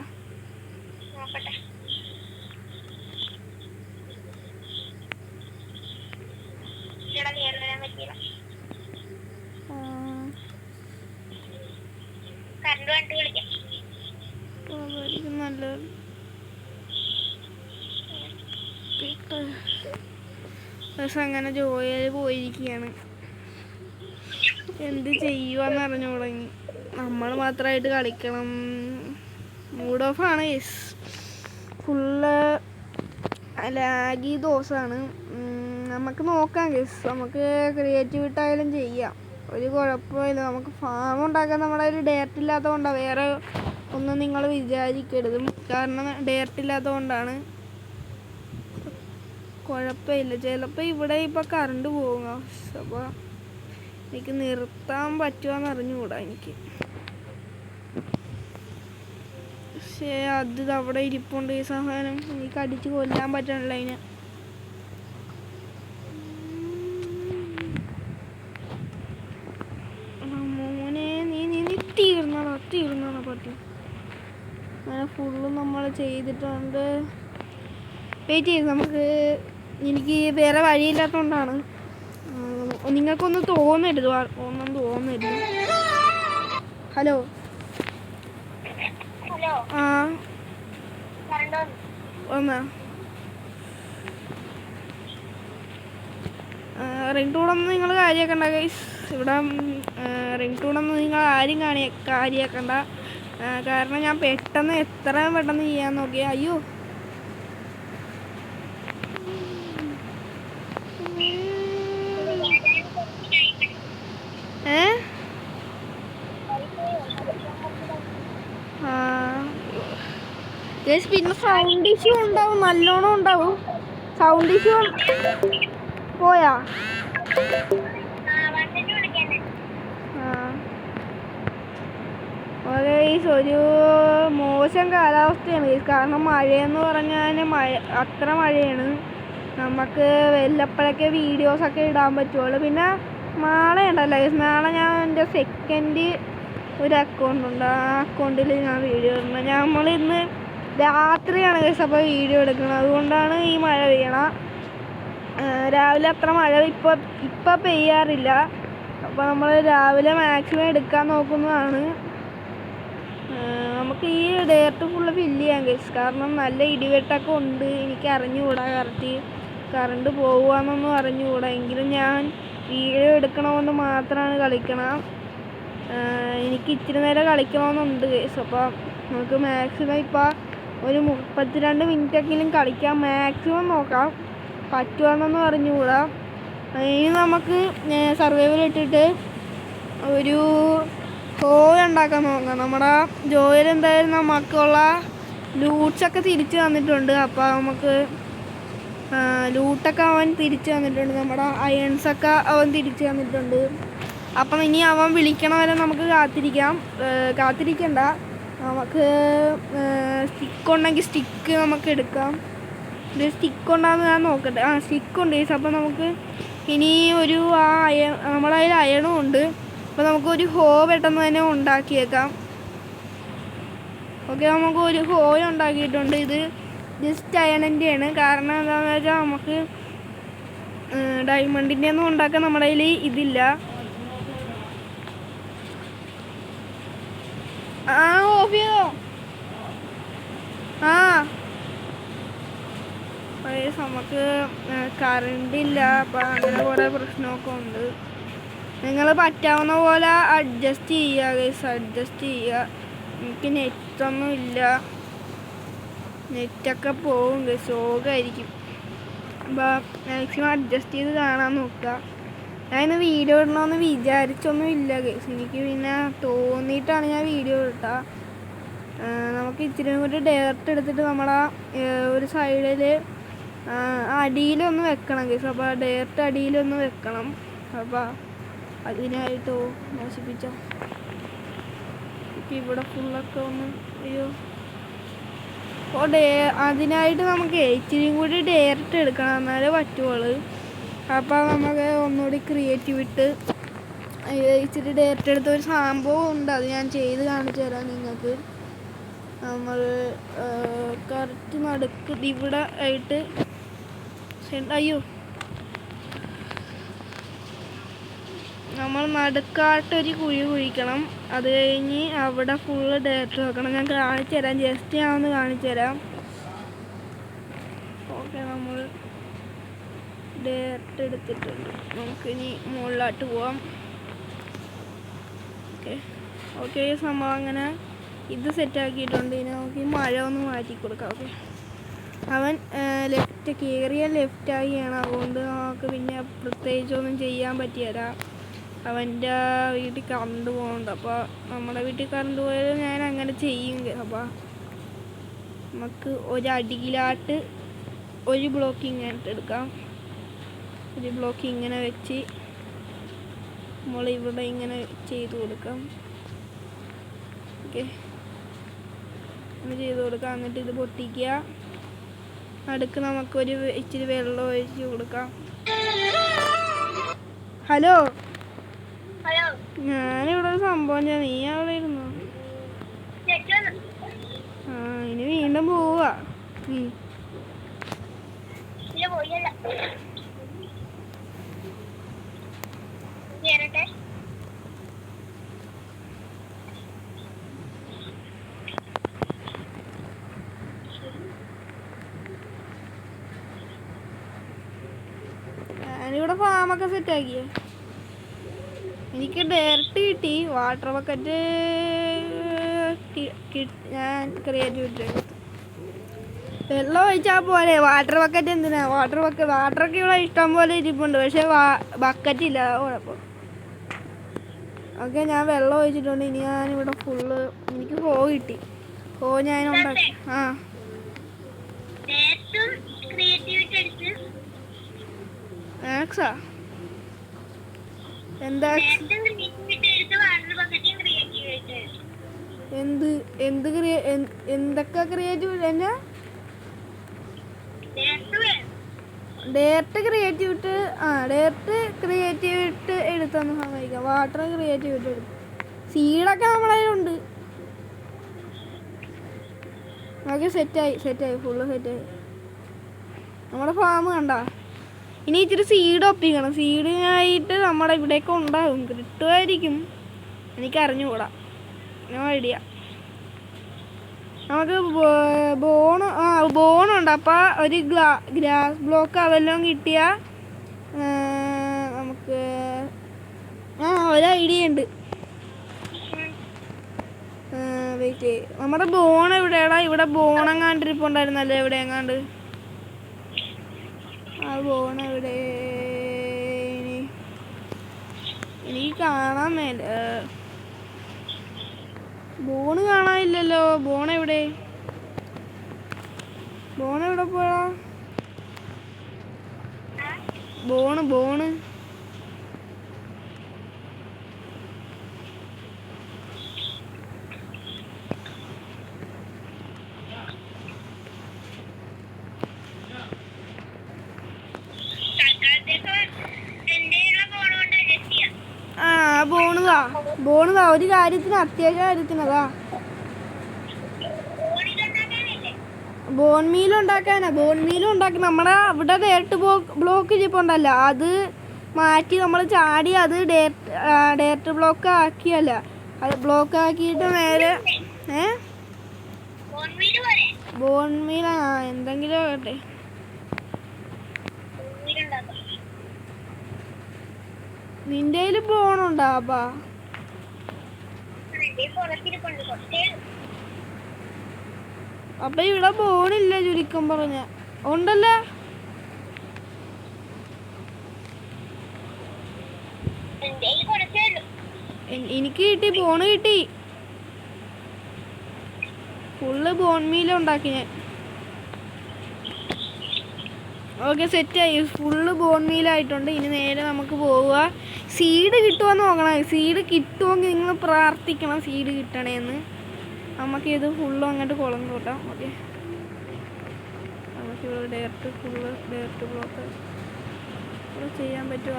നല്ലത്. പക്ഷെ അങ്ങനെ ജോലിയിൽ പോയിരിക്കുകയാണ്. എന്ത് ചെയ്യുവാന്ന് അറിഞ്ഞു തുടങ്ങി. നമ്മൾ മാത്രമായിട്ട് കളിക്കണം. മൂഡ് ഓഫാണ്. യെസ്, ഫുള്ള് ലാഗി ദിവസമാണ്. നമുക്ക് നോക്കാം ഗെസ്. നമുക്ക് ക്രിയേറ്റിവിറ്റായാലും ചെയ്യാം, ഒരു കുഴപ്പമില്ല. നമുക്ക് ഫാം ഉണ്ടാക്കാൻ നമ്മുടെ കയ്യിൽ ഡയറക്റ്റ് ഇല്ലാത്തത് കൊണ്ടാണ്. വേറെ ഒന്നും നിങ്ങൾ വിചാരിക്കരുത്. കാരണം ഡയറക്റ്റ് ഇല്ലാത്തത് കൊണ്ടാണ്. കുഴപ്പമില്ല. ചിലപ്പോൾ ഇവിടെ ഇപ്പോൾ കറണ്ട് പോകും. അപ്പോൾ എനിക്ക് നിർത്താൻ പറ്റുമോയെന്ന് അറിഞ്ഞുകൂടാ എനിക്ക്. പക്ഷേ അത് അവിടെ ഇരിപ്പുണ്ട് ഈ സാധനം. എനിക്ക് അടിച്ച് കൊല്ലാൻ പറ്റണില്ല അതിനെ. മോനെ നീ തീർന്നടാ പറ്റി. അങ്ങനെ ഫുള്ള് നമ്മൾ ചെയ്തിട്ടുണ്ട്. വെയിറ്റ് ചെയ്ത് നമുക്ക്, എനിക്ക് വേറെ വഴിയില്ലാത്തതുകൊണ്ടാണ്. നിങ്ങൾക്കൊന്നും തോന്നരുത്, ഒന്നും തോന്നരുത്. ഹലോ ആ വന്നാ റിംഗ് ടൂണൊന്നും നിങ്ങൾ കാര്യമാക്കണ്ട ഗൈസ്. ഇവിടെ റിംഗ് ടൂണൊന്നും നിങ്ങൾ ആരും കാര്യമാക്കണ്ട. കാരണം ഞാൻ പെട്ടെന്ന് എത്രയും പെട്ടെന്ന് ചെയ്യാൻ നോക്കി. അയ്യോ പിന്നെ സൗണ്ട് ഇഷ്യൂ ഉണ്ടാവും, നല്ലോണം ഉണ്ടാവും സൗണ്ട് ഇഷ്യൂ. പോയാ ഒരു മോശം കാലാവസ്ഥയാണ്. കാരണം മഴയെന്ന് പറഞ്ഞാൽ അത്ര മഴയാണ്. നമുക്ക് വല്ലപ്പോഴൊക്കെ വീഡിയോസൊക്കെ ഇടാൻ പറ്റുള്ളൂ. പിന്നെ നാളെ ഉണ്ടല്ലോ, നാളെ ഞാൻ എൻ്റെ സെക്കൻഡ് ഒരു അക്കൗണ്ട് ഉണ്ട്. ആ അക്കൗണ്ടിൽ ഞാൻ വീഡിയോ ഇടുന്നത്. നമ്മളിന്ന് രാത്രിയാണ് കേസ് അപ്പോൾ വീഡിയോ എടുക്കുന്നത്. അതുകൊണ്ടാണ് ഈ മഴ പെയ്യണം. രാവിലെ അത്ര മഴ ഇപ്പം പെയ്യാറില്ല. അപ്പോൾ നമ്മൾ രാവിലെ മാക്സിമം എടുക്കാൻ നോക്കുന്നതാണ്. നമുക്ക് ഈ ഡേർട്ട് ഫുള്ള് ഫില്ല് ചെയ്യാൻ കേസ്. കാരണം നല്ല ഇടിവെട്ടൊക്കെ ഉണ്ട്. എനിക്ക് അറിഞ്ഞുകൂടാ കറക്റ്റ് കറണ്ട് പോകുകയെന്നൊന്നും അറിഞ്ഞുകൂടാ. എങ്കിലും ഞാൻ വീഡിയോ എടുക്കണമെന്ന് മാത്രമാണ് കളിക്കണം. എനിക്ക് ഇച്ചിരി നേരം കളിക്കണമെന്നുണ്ട് കേസ്. അപ്പോൾ നമുക്ക് മാക്സിമം ഇപ്പം ഒരു 32 മിനിറ്റെങ്കിലും കളിക്കാം, മാക്സിമം നോക്കാം. പറ്റുവാന്നൊന്നും അറിഞ്ഞുകൂടാ. ഇനി നമുക്ക് സർവൈവൽ ഇട്ടിട്ട് ഒരു ഹോയ് ഉണ്ടാക്കാൻ നോക്കാം. നമ്മുടെ ജോയിൽ എന്തായാലും നമുക്കുള്ള ലൂട്ട്സൊക്കെ തിരിച്ചു തന്നിട്ടുണ്ട്. അപ്പോൾ നമുക്ക് ലൂട്ടൊക്കെ അവൻ തിരിച്ചു തന്നിട്ടുണ്ട്. നമ്മുടെ അയൺസൊക്കെ അവൻ തിരിച്ചു തന്നിട്ടുണ്ട്. അപ്പം ഇനി അവൻ വിളിക്കണ വരെ നമുക്ക് കാത്തിരിക്കണ്ട. നമുക്ക് സ്റ്റിക്ക് ഉണ്ടെങ്കിൽ സ്റ്റിക്ക് നമുക്ക് എടുക്കാം. ഇത് സ്റ്റിക്ക് ഉണ്ടാകുന്ന ഞാൻ നോക്കട്ടെ. സ്റ്റിക്കുണ്ട് ഗൈസ്. അപ്പോൾ നമുക്ക് ഇനി ഒരു നമ്മുടെ കയ്യിൽ അയണും ഉണ്ട്. അപ്പോൾ നമുക്കൊരു ഹോ പെട്ടെന്ന് തന്നെ ഉണ്ടാക്കിയേക്കാം. ഓക്കെ, നമുക്ക് ഒരു ഹോയ് ഉണ്ടാക്കിയിട്ടുണ്ട്. ഇത് ജസ്റ്റ് അയണിൻ്റെയാണ്. കാരണം എന്താണെന്ന് വെച്ചാൽ നമുക്ക് ഡയമണ്ടിൻ്റെ ഒന്നും ഉണ്ടാക്കാൻ നമ്മുടെ കയ്യിൽ ഇതില്ല. ഓഫ് ചെയ്തോ? നമുക്ക് കറണ്ടില്ല. അപ്പം അങ്ങനെ കുറേ പ്രശ്നമൊക്കെ ഉണ്ട്. നിങ്ങൾ പറ്റാവുന്ന പോലെ അഡ്ജസ്റ്റ് ചെയ്യുക ഗൈസ്, അഡ്ജസ്റ്റ് ചെയ്യുക. എനിക്ക് നെറ്റൊന്നും ഇല്ല, നെറ്റൊക്കെ പോകും ഗൈസ്, ശോകമായിരിക്കും. അപ്പോൾ മാക്സിമം അഡ്ജസ്റ്റ് ചെയ്ത് കാണാൻ നോക്കുക. ഞാനിന്ന് വീഡിയോ ഇടണമെന്ന് വിചാരിച്ചൊന്നും ഇല്ല ഗൈസ്. എനിക്ക് പിന്നെ തോന്നിയിട്ടാണ് ഞാൻ വീഡിയോ ഇട്ടത്. നമുക്ക് ഇച്ചിരി കൂടി ഡയറക്റ്റ് എടുത്തിട്ട് നമ്മളാ ഒരു സൈഡിൽ അടിയിലൊന്ന് വെക്കണം ഗൈസ്. അപ്പോൾ ഡയറക്റ്റ് അടിയിലൊന്ന് വെക്കണം. അപ്പോൾ അതിനായിട്ടോ മോശിപ്പിച്ചോ. ഇവിടെ ഫുള്ളൊക്കെ ഒന്ന് അയ്യോ. അപ്പോൾ അതിനായിട്ട് നമുക്ക് ഇച്ചിരിയും കൂടി ഡയറക്റ്റ് എടുക്കണം, എന്നാലേ പറ്റുള്ളൂ. അപ്പോൾ നമുക്ക് ഒന്നുകൂടി ക്രിയേറ്റിവിട്ട് ഇച്ചിരി ഡയറക്റ്റ് എടുത്ത ഒരു സംഭവം ഉണ്ട്. അത് ഞാൻ ചെയ്ത് കാണിച്ചു തരാം നിങ്ങൾക്ക്. നമ്മൾ കറക്റ്റ് നടുക്ക് ഇവിടെ ആയിട്ട് അയ്യോ നമ്മൾ നടുക്കായിട്ടൊരു കുഴി കുഴിക്കണം. അത് കഴിഞ്ഞ് അവിടെ ഫുള്ള് ഡയറക്റ്റ് വെക്കണം. ഞാൻ കാണിച്ചു തരാം, ജസ്റ്റ് ഞാൻ ഒന്ന് കാണിച്ചു തരാം. ഓക്കെ, നമ്മൾ ഡയറക്റ്റ് എടുത്തിട്ടുണ്ട്. നമുക്കിനി മുകളിലോട്ട് പോവാം. ഓക്കെ സംഭവം അങ്ങനെ ഇത് സെറ്റാക്കിയിട്ടുണ്ട്. ഇനി നമുക്ക് ഈ മഴ ഒന്ന് മാറ്റി കൊടുക്കാം. ഓക്കെ, അവൻ ലെഫ്റ്റ് കയറിയ ലെഫ്റ്റായിയാണ്. അതുകൊണ്ട് നമുക്ക് പിന്നെ പ്രത്യേകിച്ചൊന്നും ചെയ്യാൻ പറ്റിയല്ല. അവൻ്റെ വീട്ടിൽ കറണ്ട് പോകുന്നുണ്ട്. അപ്പോൾ നമ്മുടെ വീട്ടിൽ കറണ്ട് പോയാൽ ഞാൻ അങ്ങനെ ചെയ്യും. അപ്പോൾ നമുക്ക് ഒരടിയിലായിട്ട് ഒരു ബ്ലോക്ക് ഇങ്ങനെ എടുക്കാം. ഒരു ബ്ലോക്ക് ഇങ്ങനെ വെച്ച് നമ്മളിവിടെ ഇങ്ങനെ ചെയ്ത് കൊടുക്കാം. ഓക്കെ, ചെയ്ത് കൊടുക്കാം. എന്നിട്ട് ഇത് പൊട്ടിക്കുക. നടുക്ക് നമുക്കൊരു ഇച്ചിരി വെള്ളം ഒഴിച്ച് കൊടുക്കാം. ഹലോ, ഞാനിവിടെ ഒരു സംഭവം നീ അവിടെ ഇരുന്നു. ഇനി വീണ്ടും പോവാ. ഞാനിവിടെ ഫാമൊക്കെ സെറ്റാക്കിയേ. എനിക്ക് ഡയറക്റ്റ് കിട്ടി. വാട്ടർ ബക്കറ്റ് ഞാൻ ക്രിയേറ്റിവിറ്റി വെള്ളം ഒഴിച്ചാൽ പോലെ. വാട്ടർ ബക്കറ്റ് എന്തിനാ? വാട്ടറൊക്കെ ഇവിടെ ഇഷ്ടം പോലെ ഇരിപ്പുണ്ട്, പക്ഷെ ബക്കറ്റ് ഇല്ല, കുഴപ്പം. ഓക്കെ, ഞാൻ വെള്ളം ഒഴിച്ചിട്ടുണ്ട്. ഇനി ഞാനിവിടെ ഫുള്ള് എനിക്ക് ഹോ കിട്ടി. ഹോ ഞാൻ ഉണ്ടാക്കി. മാക്സാ എന്താ? എന്തൊക്കെ ക്രിയേറ്റീവ്? എന്നാ ഡയറക്റ്റ് ക്രിയേറ്റിവിറ്റി? ഡയറക്റ്റ് ക്രിയേറ്റിവിറ്റി എടുത്തൊന്ന് സമ്മതിക്കാം. വാട്ടർ ക്രിയേറ്റിവിറ്റി എടുത്തു. സീഡൊക്കെ നമ്മളതിലുണ്ട്. ഓക്കെ, സെറ്റായി ഫുള്ള് സെറ്റായി. നമ്മുടെ ഫാം കണ്ട. ഇനി ഇച്ചിരി സീഡ് ഒപ്പിക്കണം. സീഡിനായിട്ട് നമ്മുടെ ഇവിടെയൊക്കെ ഉണ്ടാകും, കിട്ടുമായിരിക്കും, എനിക്കറിഞ്ഞുകൂടാ. No idea. നമുക്ക് ബോണുണ്ട്. അപ്പം ഒരു ഗ്രാസ് ബ്ലോക്ക് അതെല്ലാം കിട്ടിയാൽ നമുക്ക് ഒരു ഐഡിയ ഉണ്ട്. വെയിറ്റ്, നമ്മുടെ ബോൺ എവിടെയാടാ? ഇവിടെ ബോണെങ്ങാണ്ടിരിപ്പുണ്ടായിരുന്നല്ലേ എവിടെ എങ്ങാണ്ട്. ആ ബോൺ എവിടെ? എനിക്ക് കാണാൻ മേല. ബോണ് കാണാനില്ലല്ലോ. ബോൺ എവിടെ പോയാ? ബോണ് ബോണുതാ ഒരു കാര്യത്തിന്, അത്യാവശ്യ കാര്യത്തിനതാ. Bone meal ഉണ്ടാക്കാനാ. നമ്മുടെ ഇവിടെ ഡയറക്റ്റ് ബ്ലോക്ക് ഇരിപ്പുണ്ടല്ലോ, അത് മാറ്റി നമ്മൾ ചാടി അത് ഡയറക്റ്റ് ബ്ലോക്ക് ആക്കിയല്ല, അത് ബ്ലോക്ക് ആക്കിയിട്ട് നേരെ ബോൺ മീൽ എന്തെങ്കിലും ആകട്ടെ. നിന്റെ കയ്യിൽ ബോണുണ്ടാ? അപ്പൊ ഇവിടെ ബോണില്ല ചുരുക്കം പറഞ്ഞ. ഉണ്ടല്ലോ, എനിക്ക് കിട്ടി, ബോണ് കിട്ടി. ഫുള്ള് ബോൺ മീൽ ഉണ്ടാക്കി ഞാൻ. ഓക്കെ, സെറ്റായി. ഫുള്ള് ബോൺ മീലായിട്ടുണ്ട്. ഇനി നേരെ നമുക്ക് പോവുക. സീഡ് കിട്ടുമെന്ന് നോക്കണം. സീഡ് കിട്ടുമെങ്കിൽ നിങ്ങൾ പ്രാർത്ഥിക്കണം സീഡ് കിട്ടണേന്ന്. നമുക്കിത് ഫുള്ളും അങ്ങോട്ട് കുളന്ന് കൂട്ടാം. ഓക്കെ, നമുക്കിവിടെ ഡയറക്റ്റ് ബ്ലോക്ക് ഇവിടെ ചെയ്യാൻ പറ്റുക.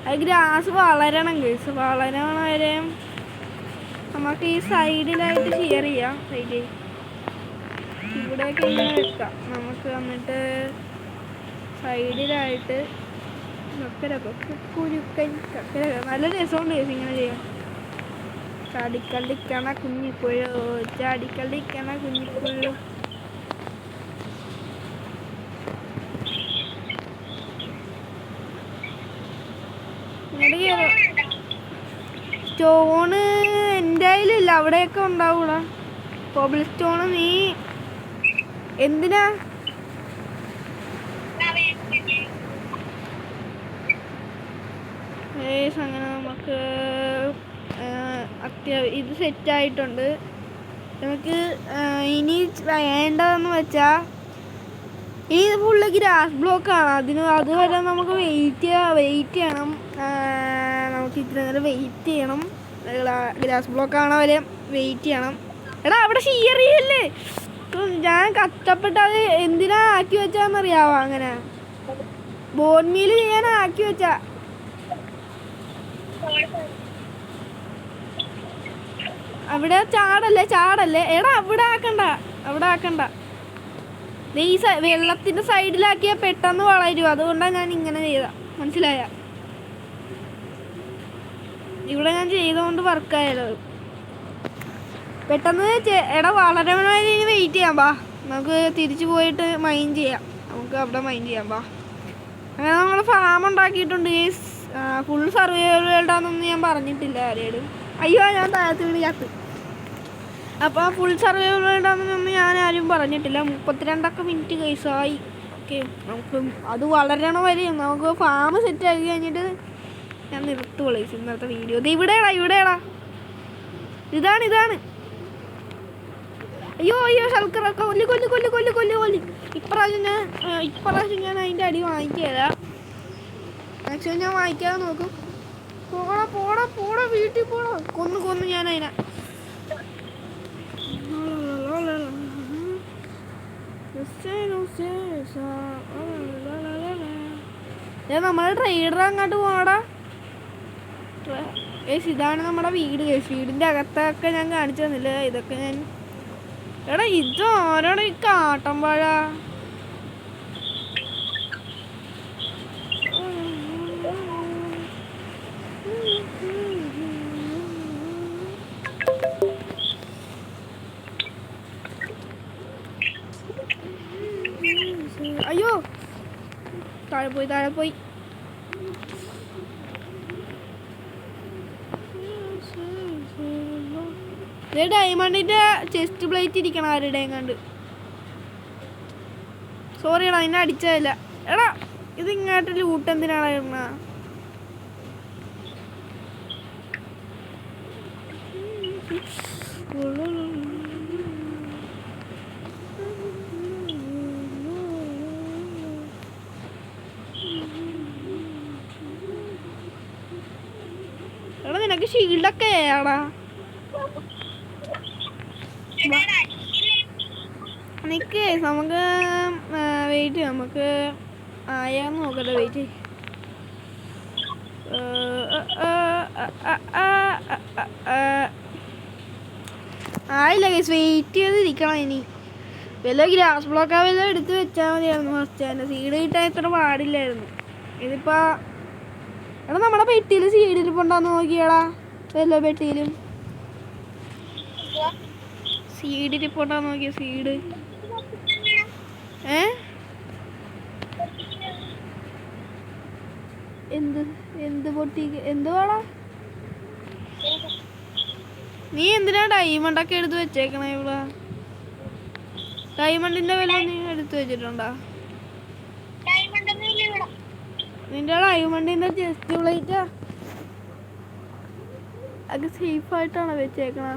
അത് ഗ്രാസ് വളരണം കേസ്. വളരണ വരെ നമുക്ക് ഈ സൈഡിലായിട്ട് ഷെയർ ചെയ്യാം. ഇവിടെയൊക്കെ ഇങ്ങനെ വെക്കാം. നമുക്ക് വന്നിട്ട് സൈഡിലായിട്ട് നല്ല രസമുണ്ട് കേസ് ഇങ്ങനെ ചെയ്യാം. ചാടിക്കളിക്കണ കുഞ്ഞിപ്പുഴോ, ചാടിക്കളിക്കണ കുഞ്ഞിപ്പുഴോ. സ്റ്റോണ് എൻ്റെ കയ്യിലില്ല, അവിടെയൊക്കെ ഉണ്ടാവൂടാ കോബിൾ സ്റ്റോണ്. നീ എന്തിനാ? അങ്ങനെ നമുക്ക് ഇത് സെറ്റായിട്ടുണ്ട്. നമുക്ക് ഇനി വേണ്ടതെന്ന് വെച്ചാൽ ഇത് ഫുള്ള് ഗ്രാസ് ബ്ലോക്കാണ്. അതുവരെ നമുക്ക് വെയിറ്റ് ചെയ്യണം. നമുക്ക് ഇത്ര നേരം വെയിറ്റ് ചെയ്യണം. ഗ്രാസ് ബ്ലോക്കാണ് വരെ വെയിറ്റ് ചെയ്യണം. എടാ അവിടെ ഷെയർ ചെയ്യല്ലേ? ഞാൻ കഷ്ടപ്പെട്ട് അത് എന്തിനാ ആക്കി വെച്ചാന്നറിയാവോ? അങ്ങനെ ബോൺ മീൽ ചെയ്യാൻ ആക്കി വെച്ചാ. അവിടെ ചാടല്ലേ എടാ, അവിടെ ആക്കണ്ട. ഈ വെള്ളത്തിന്റെ സൈഡിലാക്കിയാൽ പെട്ടെന്ന് വളരും. അതുകൊണ്ടാണ് ഞാൻ ഇങ്ങനെ ചെയ്ത, മനസ്സിലായ? ഇവിടെ ഞാൻ ചെയ്തോണ്ട് വർക്കായാലോ പെട്ടെന്ന്. എടാ വളരെ വെയിറ്റ് ചെയ്യാം. ബാ, നമുക്ക് തിരിച്ചു പോയിട്ട് മൈൻഡ് ചെയ്യാം. നമുക്ക് അവിടെ മൈൻഡ് ചെയ്യാം. ബാ, അങ്ങനെ നമ്മൾ ഫാം ഉണ്ടാക്കിയിട്ടുണ്ട്. ഫുൾ സർവൈവൽ വേൾഡാന്നൊന്നും ഞാൻ പറഞ്ഞിട്ടില്ല ആരോടും. അയ്യോ, ഞാൻ താഴത്ത് വീണ് ചത്ത്. അപ്പോൾ ഫുൾ സർവൈവൽ വേൾഡാന്നൊന്നും ഞാൻ ആരും പറഞ്ഞിട്ടില്ല. 32 മിനിറ്റ് കേസായി. ഓക്കെ, നമുക്ക് അത് വളരണ വരെ നമുക്ക് ഫാം സെറ്റ് ആക്കി കഴിഞ്ഞിട്ട് ഞാൻ നിർത്തുള്ളൂ ഇന്നത്തെ വീഡിയോ. ഇത് ഇവിടെയാടാ. ഇതാണ്. അയ്യോ ശൽക്കറൊക്കെ കൊല്ലി. ഇപ്രാവശ്യം ഞാൻ അതിൻ്റെ അടി വാങ്ങിക്കാതാ. മാക്സിമം ഞാൻ വാങ്ങിക്കാതെ നോക്കും. പോടാ വീട്ടിൽ പോടാ. കൊന്നു ഞാൻ അതിനെ. നമ്മുടെ ട്രേഡർ അങ്ങോട്ട് പോടാ. ഇതാണ് നമ്മുടെ വീട്. വീടിൻ്റെ അകത്തൊക്കെ ഞാൻ കാണിച്ചു തന്നില്ല. ഇതൊക്കെ ഞാൻ എടാ ഇതോരോടെ ഈ കാട്ടമ്പാഴ. അയ്യോ, താഴെ പോയി. ഡയമണ്ടിന്റെ ചെസ്റ്റ് പ്ലേറ്റ് ഇരിക്കണം ആരുടെയും കണ്ട്. സോറി എടാ, അതിനെ അടിച്ചതല്ല. എടാ, ഇത് ഇങ്ങോട്ട് ലൂട്ട് എന്തിനാണ് ഇടണ? എടാ, നിനക്ക് ഷീൽഡൊക്കെ ആടാ. നിക്ക്, നമുക്ക് വെയിറ്റ്, നമുക്ക് ആയാന്ന് നോക്കട്ടെ. വെയിറ്റ് ആയില്ല ഗൈസ്, വെയിറ്റ് ചെയ്തിരിക്കണം. ഇനി വല്ല ഗ്രാസ് ബ്ലോക്കാ വല്ല എടുത്ത് വെച്ചാൽ മതിയായിരുന്നു. ഫസ്റ്റ് തന്നെ സീഡ് കിട്ടാൻ ഇത്ര പാടില്ലായിരുന്നു. ഇതിപ്പോ എടാ, നമ്മുടെ പെട്ടിയിൽ സീഡ് ഇരിപ്പുണ്ടാന്ന് നോക്കിയാടാ. വല്ല പെട്ടിയിലും സീഡ് ഇരിപ്പുണ്ടാന്ന് നോക്കിയ. സീഡ് എന്ത് പൊട്ടി എന്തുവാടാ? നീ എന്തിനാ ഡയമണ്ടൊക്കെ എടുത്ത് വെച്ചേക്കണേ ഇവിടെ? ഡയമണ്ടിന്റെ വില നീ എടുത്ത് വെച്ചിട്ടുണ്ടാ? നിന്റെ ഡയമണ്ടിന്റെ ചെസ്റ്റ് പ്ലേറ്റാ അത് സേഫ് ആയിട്ടാണ് വെച്ചേക്കണ.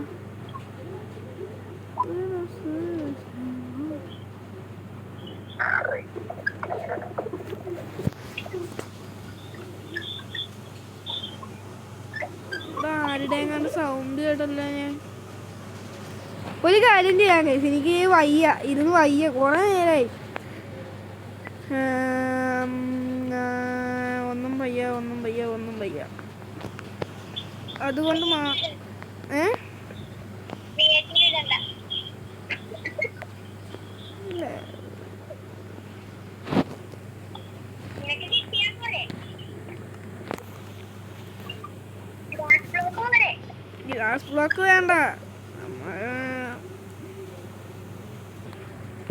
ആരുടെയും കണ്ട് സൗണ്ട് കേട്ടല്ലോ ഞാൻ. ഒരു കാര്യം ചെയ്യാൻ കഴിച്ചു, എനിക്ക് വയ്യ കുറെ നേരമായി. ഒന്നും വയ്യ. അതുകൊണ്ട് ഗ്ലാസ് ബ്ലോക്ക് വേണ്ട,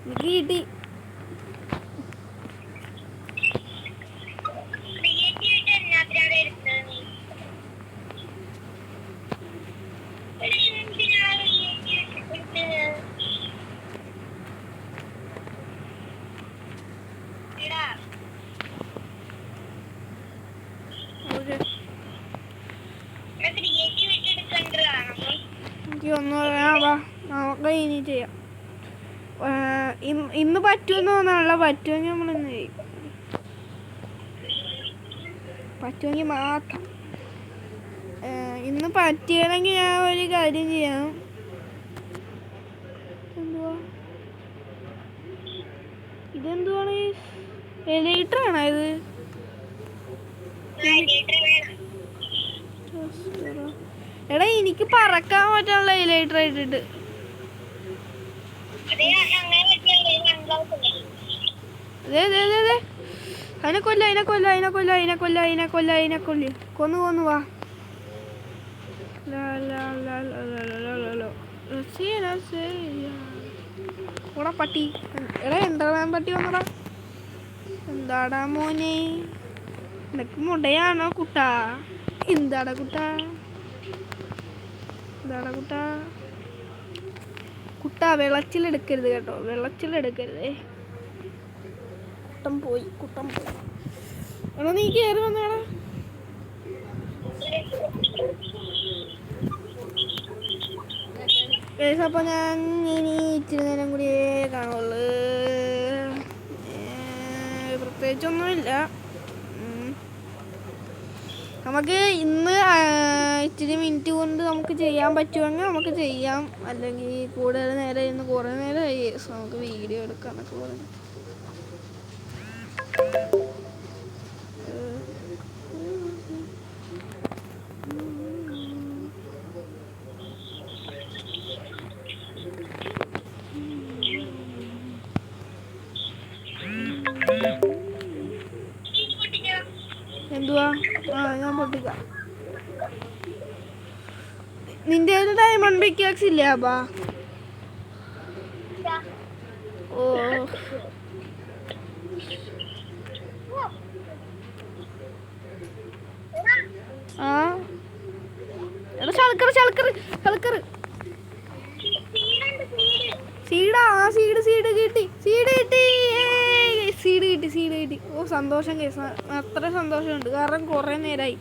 എനിക്ക് കിട്ടി. നമുക്ക് ഇനി ചെയ്യാം. ഇന്ന് പറ്റുമെന്ന് തോന്നാനുള്ള. പറ്റുമെങ്കിൽ നമ്മളിന്ന് ചെയ്യും. പറ്റുമെങ്കിൽ മാത്രം. ഇന്ന് പറ്റിയാണെങ്കിൽ ഞാൻ ഒരു കാര്യം ചെയ്യാം. ഇതെന്തുവാണ്? എലൈറ്റർ ആണോ ഇത്? എടാ എനിക്ക് പറക്കാൻ പറ്റാനുള്ള ഹൈലൈറ്റർ ഇട്ടിട്ട് അതിനെ കൊന്നു വാ ഓടാ പട്ടി. എടാ എന്താ പട്ടി വന്നടാ. എന്താടാ മോനെ നിനക്ക് മുടയാണോ കുട്ടാ? എന്താടാ കുട്ടാ കുട്ടാ വെള്ളച്ചിലെടുക്കരുത് കേട്ടോ, വെള്ളച്ചിലെടുക്കരുതേ. കുട്ടം പോയി. എടാ നീ കയറി വന്നാടാ. അപ്പൊ ഞാൻ ഇനി ഇച്ചിരി നേരം കൂടിയേ കാണുള്ളൂ. പ്രത്യേകിച്ചൊന്നുമില്ല. നമുക്ക് ഇന്ന് ഇച്ചിരി മിനിറ്റ് കൊണ്ട് നമുക്ക് ചെയ്യാൻ പറ്റുമെങ്കിൽ നമുക്ക് ചെയ്യാം, അല്ലെങ്കിൽ കൂടുതൽ നേരം ഇന്ന് കുറേ നേരമായി നമുക്ക് വീഡിയോ എടുക്കാനൊക്കെ പറഞ്ഞു. എന്തുവാ? ഞാൻ പൊട്ടിക്കാം. നിന്റെ ഡയമണ്ട് പിക്കാക്സ് ഇല്ലേ അപ്പാ? ഓ ആ എടാ ചളക്കറ് സീഡാ. സീഡ് കിട്ടി. ഓ സന്തോഷം കേസ്, അത്ര സന്തോഷമുണ്ട്. കാരണം കുറേ നേരമായി.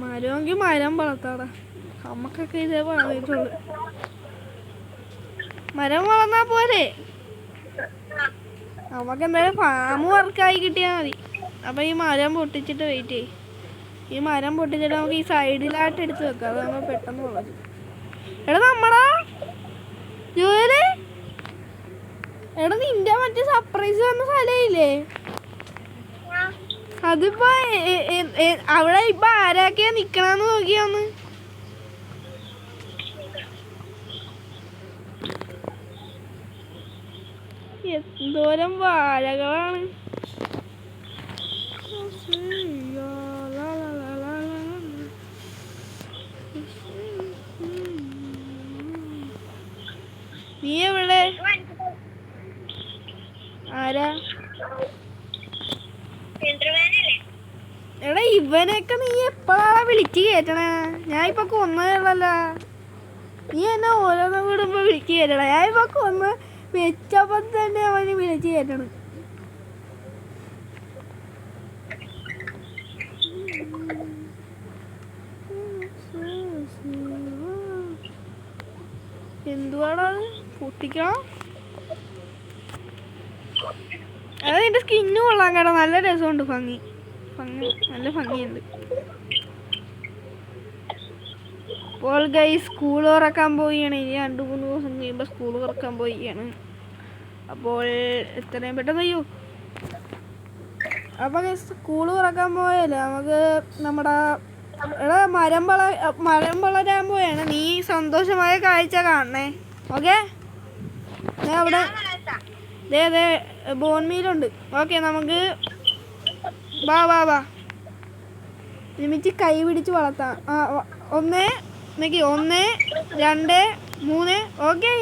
മരമെങ്കിൽ മരം വളർത്താടാ. നമുക്കൊക്കെ ഇതേ വളർന്നിട്ടുള്ളു. മരം വളർന്നാ പോരെ, നമുക്ക് എന്തായാലും ഫാം വർക്കായി കിട്ടിയാൽ മതി. അപ്പം ഈ മരം പൊട്ടിച്ചിട്ട് വെയിറ്റ് ചെയ്യും. ഈ മരം പൊട്ടിച്ചിട്ട് നമുക്ക് ഈ സൈഡിലായിട്ട് എടുത്ത് വെക്കാം, അത് നമ്മൾ പെട്ടെന്ന് വളരും. എടാ നമ്മടാ ജോലി, എടാ നിന്റെ മറ്റേ സർപ്രൈസ് വന്ന സ്ഥലമില്ലേ, അതിപ്പോ അവിടെ ഇപ്പൊ ആരൊക്കെയാ നിക്കണെന്ന് നോക്കിയാന്ന്. എന്തോരം വാഴകളാണ്. നീ എവിടെ? ആരാ? എടാ ഇവനൊക്കെ നീ എപ്പോഴാണ് വിളിച്ച് കയറ്റണേ? ഞാൻ ഇപ്പൊ കൊന്നതല്ലോ. നീ എന്നെ ഓരോന്നും കൂടുമ്പോ വിളിച്ച് കയറ്റണ. ഞാൻ ഇപ്പൊ കൊന്ന് വെച്ചപ്പോ തന്നെ അവന് വിളിച്ച് കയറ്റണം. എന്തുവാടാ പൊട്ടിക്കണം? അത് നിന്റെ സ്കിന്ന് കൊള്ളാൻ കേട്ടോ, നല്ല രസമുണ്ട്. നല്ല ഭംഗിയുണ്ട്. അപ്പോൾ ഗൈസ് സ്കൂൾ തുറക്കാൻ പോവുകയാണ്. ഇനി 2-3 ദിവസം കഴിയുമ്പോൾ സ്കൂൾ തുറക്കാൻ പോവുകയാണ്. അപ്പോൾ എത്രയും പെട്ടെന്ന് ചെയ്യൂ. അപ്പോൾ സ്കൂൾ തുറക്കാൻ പോയാലേ നമുക്ക് നമ്മുടെ മരം വളരാൻ പോയാണ്. നീ സന്തോഷമായ കാഴ്ച കാണണേ. ഓക്കെ, അവിടെ അതെ ബോൺമീലുണ്ട്. ഓക്കെ, നമുക്ക് വാ ഒരുമിച്ച് കൈ പിടിച്ച് വളർത്താം. 1 2 3. ഓക്കെ,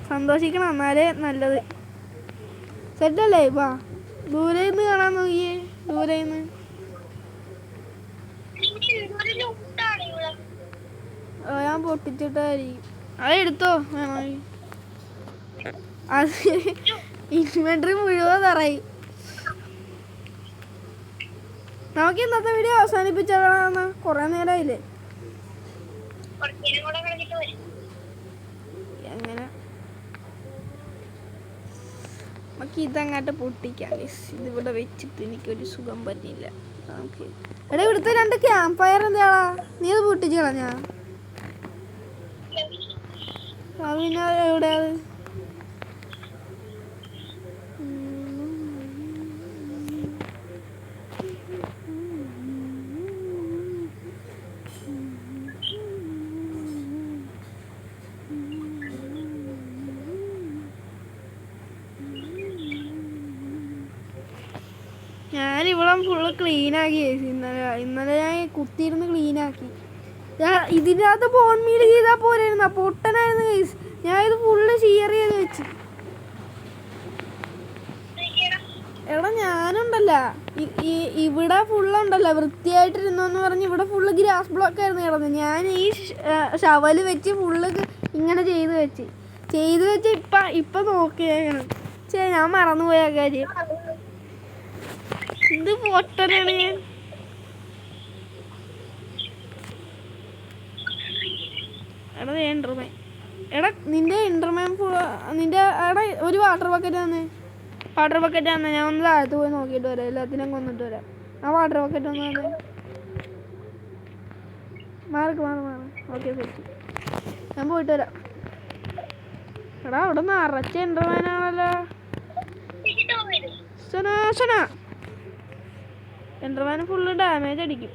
സന്തോഷിക്കണം എന്നാലേ നല്ലത്. സെറ്റല്ലേ? വാ ദൂരെ നിന്ന് കാണാൻ നോക്കിയേ, ദൂരെ നിന്ന്. ഞാൻ പൊട്ടിച്ചിട്ടായിരിക്കും. അതെടുത്തോ വേണമെങ്കിൽ. അത് ഇൻവെന്ററി മുഴുവൻ നിറയും. നമുക്ക് ഇന്നത്തെ വീഡിയോ അവസാനിപ്പിച്ചാണ്. കുറെ നേരമായില്ലേ? എങ്ങനെ നമുക്ക് ഇതങ്ങാട്ട് പൊട്ടിക്കാം. ഇതിവിടെ വെച്ചിട്ട് എനിക്കൊരു സുഖം പറ്റില്ല. എടാ ഇവിടുത്തെ 2 ക്യാമ്പ് ഫയർ എന്താടാ? നീ അത് പൊട്ടിച്ച് കളഞ്ഞാ? പിന്നെ എവിടെയാ? ഞാനിവിടെ ഫുള്ള് ക്ലീനാക്കി ഇന്നലെ ഞാൻ കുത്തിയിരുന്ന് ക്ലീനാക്കി. ഇതിനകത്ത് ബോൺ മീൽ ചെയ്താൽ പോരായിരുന്നു, പൊട്ടനായിരുന്നു ഗൈസ്. ഞാൻ ഇത് ഫുള്ള് ഷിയർ ചെയ്ത് വെച്ച്. എടാ ഞാനുണ്ടല്ല ഇവിടെ ഫുള്ളുണ്ടല്ലോ വൃത്തിയായിട്ടിരുന്നോന്ന് പറഞ്ഞ് ഇവിടെ ഫുള്ള് ഗ്രാസ് ബ്ലോക്ക് ആയിരുന്നു കിടന്നത്. ഞാൻ ഈ ഷവല് വെച്ച് ഫുള്ള് ഇങ്ങനെ ചെയ്ത് വെച്ച് ഇപ്പം നോക്കിയാണ്. ഞാൻ മറന്നുപോയ കാര്യം. ഇത് പൊട്ടനാണ് ഞാൻ. എടാ ഇൻ്റർമാൻ, എടാ നിന്റെ ഇൻ്റർമാൻ നിന്റെ എടാ ഒരു വാട്ടർ ബക്കറ്റ് തന്നെ ഞാൻ ഒന്ന് താഴത്ത് പോയി നോക്കിയിട്ട് വരാം. എല്ലാത്തിനും കൊന്നിട്ട് വരാം. ആ വാട്ടർ ബക്കറ്റ് ഒന്ന് തന്നെ മാർക്ക്. ഓക്കെ സെറ്റ്, ഞാൻ പോയിട്ട് വരാം. എടാ അവിടെ നിറച്ച ഇൻ്റർമാനാണല്ലോ. ഇൻ്റർമാൻ ഫുള്ള് ഡാമേജ് അടിക്കും.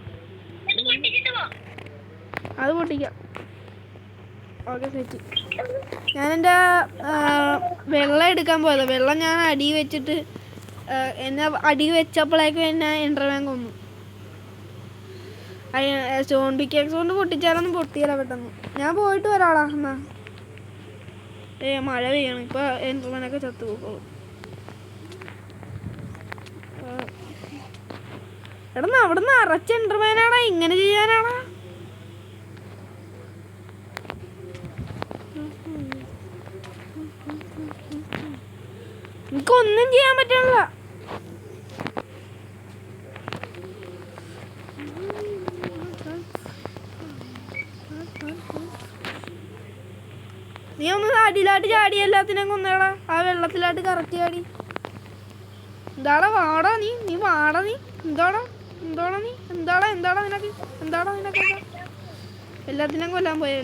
അത് പൊട്ടിക്കാം. Okay set. ഞാനെൻ്റെ വെള്ളം എടുക്കാൻ പോയത്. വെള്ളം ഞാൻ അടി വെച്ചിട്ട് എന്നെ അടി വെച്ചപ്പോഴേക്കും എന്നെ ഇൻ്റർമാൻ കൊന്നു. സ്റ്റോൺ പിക്കാക്സ് കൊണ്ട് പൊട്ടിച്ചാലൊന്നും പൊട്ടിയല്ല പെട്ടെന്ന്. ഞാൻ പോയിട്ട് വരാടാ എന്നാ. മഴ പെയ്യണം. ഇപ്പോൾ ഇൻ്റർമാനൊക്കെ ചത്തു പോകും. എടാ അവിടെ നിന്ന് അറച്ച ഇൻ്റർമാനാടാ. ഇങ്ങനെ ചെയ്യാനാടാ? എനിക്കൊന്നും ചെയ്യാൻ പറ്റണില്ല. നീ ഒന്ന് അടിയിലാട്ട് ചാടി എല്ലാത്തിനും കൊന്നേടാ. ആ വെള്ളത്തിലാട്ട് കറക്റ്റ് ചാടി. എന്താടാ വാടാ നീ വാടാ നീ. എന്താടാ നിനക്ക് എല്ലാത്തിനും കൊല്ലാൻ പോയെ.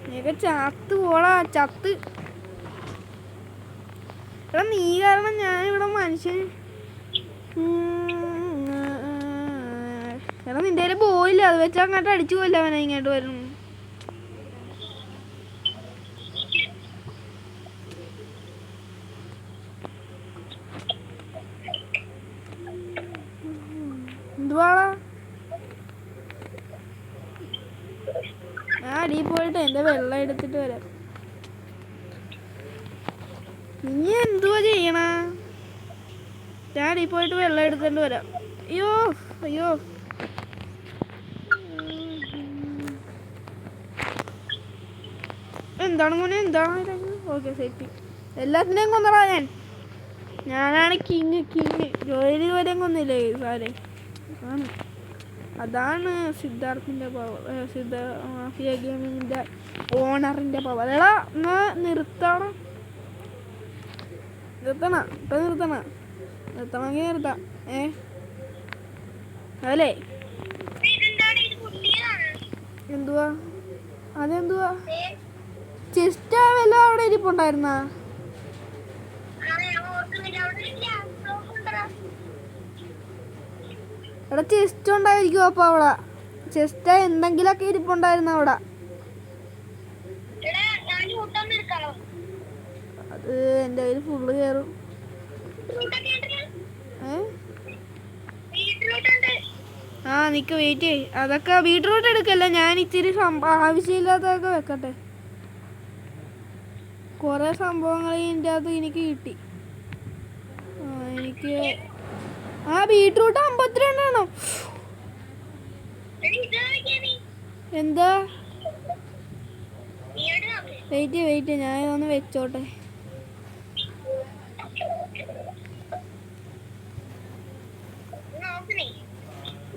നീയൊക്കെ ചത്ത് പോടാ, ചത്ത്. എടാ നീ കാരണം ഞാനിവിടെ മനുഷ്യൻ. എടാ നിന്റെ കയ്യിൽ പോയില്ല, അത് വെച്ച് അങ്ങോട്ട് അടിച്ചു പോയില്ല. അവനെ ഇങ്ങോട്ട് വരുന്നു. എന്തുവാടാ? ഞാൻ അടിയിൽ പോയിട്ട് എൻ്റെ വെള്ളം എടുത്തിട്ട് വരാം. നീ എന്തുവാ ചെയ്യണ? ഞാൻ അടിയിൽ പോയിട്ട് വെള്ളം എടുത്തിട്ട് വരാം. അയ്യോ എന്താണ് മോനെ? Okay set. എല്ലാത്തിനെയും കൊന്നടാ ഞാനാണ് കിങ്. ജോലി വരെയും കൊന്നില്ലേ സാറേ? അതാണ് സിദ്ധാർത്ഥിൻ്റെ പവർ. മാഫിയ ഗെയിമിങ്ങിൻ്റെ ഓണറിൻ്റെ പവർ. എടാ എന്നാ നിർത്തണം. നിർത്തണമെങ്കിൽ നിർത്താം. അതല്ലേ? എന്തുവാ അതെന്തുവാ? ചെസ്റ്റാ വല്ല അവിടെ ഇരിപ്പുണ്ടായിരുന്നാ? എടാ ചെസ്റ്റ് ഉണ്ടായിരിക്കും. അപ്പൊ അവിടെ ചെസ്റ്റ് എന്തെങ്കിലുമൊക്കെ ഇരിപ്പുണ്ടായിരുന്നു അവിടെ. അത് എൻ്റെ കയ്യിൽ ഫുള്ള് കയറും. നിക്ക് വെയിറ്റ് ചെയ്യ്. അതൊക്കെ ബീട്രൂട്ട് എടുക്കല്ല, ഞാൻ ഇച്ചിരി ആവശ്യമില്ലാത്തതൊക്കെ വെക്കട്ടെ. കുറെ സംഭവങ്ങൾ ഇതിൻ്റെ അകത്ത് എനിക്ക് കിട്ടി. എനിക്ക് ബീട്രൂട്ട് 52 ആണോ? എന്താ? വെയിറ്റ് ഞാൻ ഇതൊന്ന് വെച്ചോട്ടെ.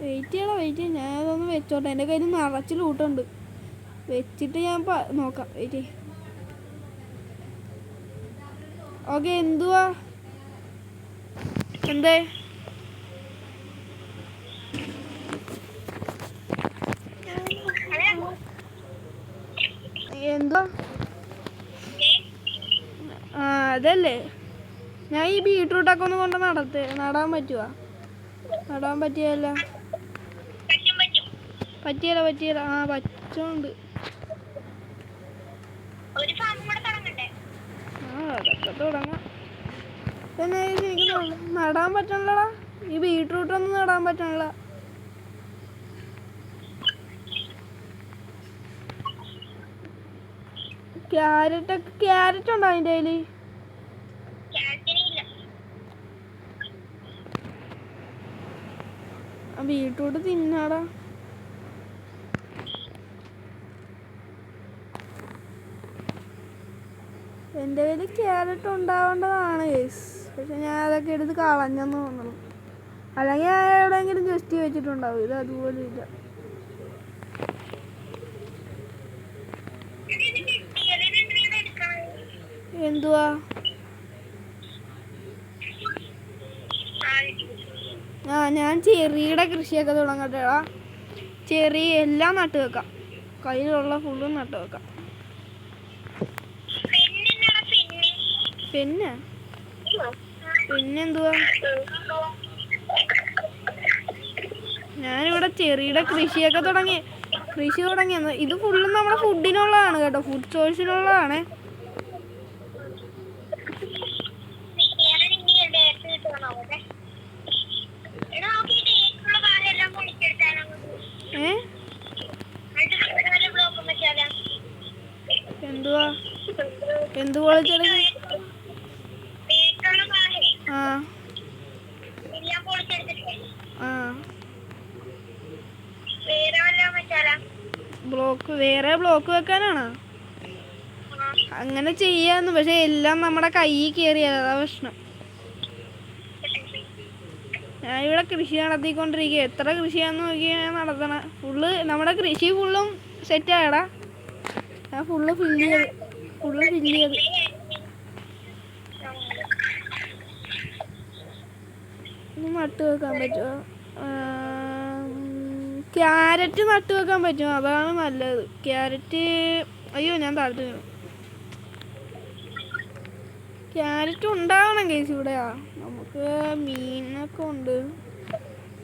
വെയിറ്റ് ഞാൻ ഇതൊന്ന് വെച്ചോട്ടെ. എൻ്റെ കയ്യിൽ നിറച്ച് ലൂട്ടുണ്ട്. വെച്ചിട്ട് ഞാൻ നോക്കാം. വെയിറ്റ്. ഓക്കെ. എന്തുവാ? എന്തേ? എന്തോ? അതല്ലേ ഞാൻ ഈ ബീട്രൂട്ടൊക്കെ ഒന്ന് കൊണ്ട് നടാൻ പറ്റുവാ? നടാൻ പറ്റിയല്ല. പറ്റുണ്ട്. അതൊക്കെ തുടങ്ങാം. പിന്നെ എനിക്ക് നടാൻ പറ്റണല്ലടാ, ഈ ബീട്രൂട്ടൊന്നും നടാൻ പറ്റണില്ല. ക്യാരറ്റ് ഉണ്ടോ അതിൻ്റെ കയ്യിൽ? ബീട്രൂട്ട് തിന്നാടാ. എൻ്റെ കയ്യിൽ ക്യാരറ്റ് ഉണ്ടാവേണ്ടതാണ് ഗൈസ്, പക്ഷെ ഞാൻ അതൊക്കെ എടുത്ത് കളഞ്ഞെന്ന് തോന്നുന്നു. അല്ലെങ്കിൽ ഞാൻ എവിടെയെങ്കിലും ജസ്റ്റ് വെച്ചിട്ടുണ്ടാവും. ഇത് അതുപോലെ ഇല്ല. എന്തുവാ? ഞാൻ ചെറിയുടെ കൃഷിയൊക്കെ തുടങ്ങട്ടെടാ. ചെറി എല്ലാം നട്ട് വെക്കാം, കയ്യിലുള്ള ഫുള്ളും നട്ട് വെക്കാം. പിന്നെന്തുവാ? ഞാനിവിടെ ചെറിയുടെ കൃഷി തുടങ്ങി. ഇത് ഫുള്ളും നമ്മുടെ ഫുഡിനുള്ളതാണ് കേട്ടോ, ഫുഡ് സോഴ്സിനുള്ളതാണ്. എന്തുപോലെ വേറെ ബ്ലോക്ക് വെക്കാനാണോ? അങ്ങനെ ചെയ്യാന്ന്, പക്ഷെ എല്ലാം നമ്മുടെ കയ്യിൽ കയറിയത്, അതാ പ്രശ്നം. ഞാനിവിടെ കൃഷി നടത്തിക്കൊണ്ടിരിക്കുക. എത്ര കൃഷിയാന്ന് നോക്കിയാൽ നടത്തണ. നമ്മുടെ കൃഷി ഫുള്ളും സെറ്റായടാ. ഞാൻ ഫുള്ള് ഫില്ല് ചെയ്ത് നട്ട് വെക്കാൻ പറ്റുമോ? ക്യാരറ്റ് നട്ട് വെക്കാൻ പറ്റുമോ? അതാണ് നല്ലത്. ക്യാരറ്റ്, അയ്യോ ഞാൻ താഴ്ത്തു. ക്യാരറ്റ് ഉണ്ടാവണം കേസ്. ഇവിടെയാ നമുക്ക് മീനൊക്കെ ഉണ്ട്.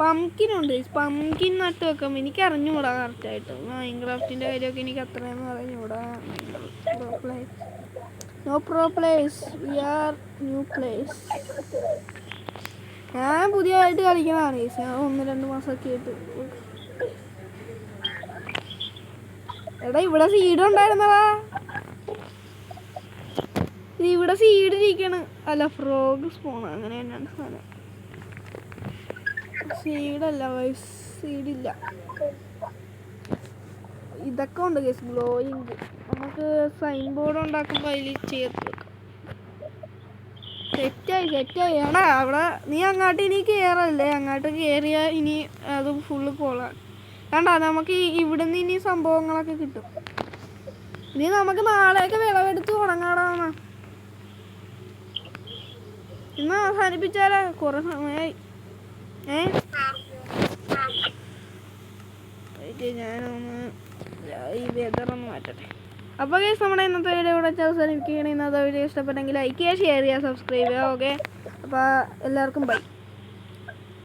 പംകിനുണ്ട്. പംകിൻ നട്ട് വെക്കാം. എനിക്ക് അറിഞ്ഞുകൂടാ കറക്റ്റായിട്ട്. മൈൻക്രാഫ്റ്റിൻ്റെ കാര്യമൊക്കെ എനിക്ക് അത്രയൊന്നും അറിഞ്ഞുകൂടാ. No pro place, we are new place. ഞാൻ പുതിയതായിട്ട് കളിക്കണതാണ് കേസ്. ഞാൻ 1-2 മാസമൊക്കെ ആയിട്ട്. എടാ ഇവിടെ സീഡ് ഉണ്ടായിരുന്നടാ. ഇവിടെ സീഡ് ഇരിക്കണ്. അല്ല, ഫ്രോഗ് സ്പോൺ അങ്ങനെ തന്നെയാണ് സാധനം. സീഡല്ല വൈസ്, സീഡില്ല. ഇതൊക്കെ ഉണ്ട് കേസ്. ഗ്ലോയിങ് നമുക്ക് സൈൻ ബോർഡ് ഉണ്ടാക്കുമ്പോൾ അതിൽ ചേർത്ത് വെക്കാം. സെറ്റായി. എടാ അവിടെ നീ അങ്ങോട്ട് ഇനി കയറല്ലേ. അങ്ങോട്ട് കയറിയാൽ ഇനി അത് ഫുള്ള് കോളാണ്. കണ്ടാ നമുക്ക് ഇവിടുന്ന് ഇനി സംഭവങ്ങളൊക്കെ കിട്ടും. ഇനി നമുക്ക് നാളെയൊക്കെ വിളവെടുത്ത് ഉണങ്ങാടാവുന്ന. ഇന്ന് അവസാനിപ്പിച്ചാലേ, കുറെ സമയമായി. ഞാനൊന്ന് ഈ വെതറൊന്ന് മാറ്റട്ടെ. അപ്പോൾ ഗൈസ്, നമ്മുടെ ഇന്നത്തെ വീഡിയോ ഇവിടെ അവസാനിപ്പിക്കുകയാണ്. ഇന്നത്തെ വീഡിയോ ഇഷ്ടപ്പെട്ടെങ്കിൽ ലൈക്ക് ചെയ്യുക, ഷെയർ ചെയ്യുക, സബ്സ്ക്രൈബ് ചെയ്യുക. ഓക്കെ, അപ്പോൾ എല്ലാവർക്കും ബൈ.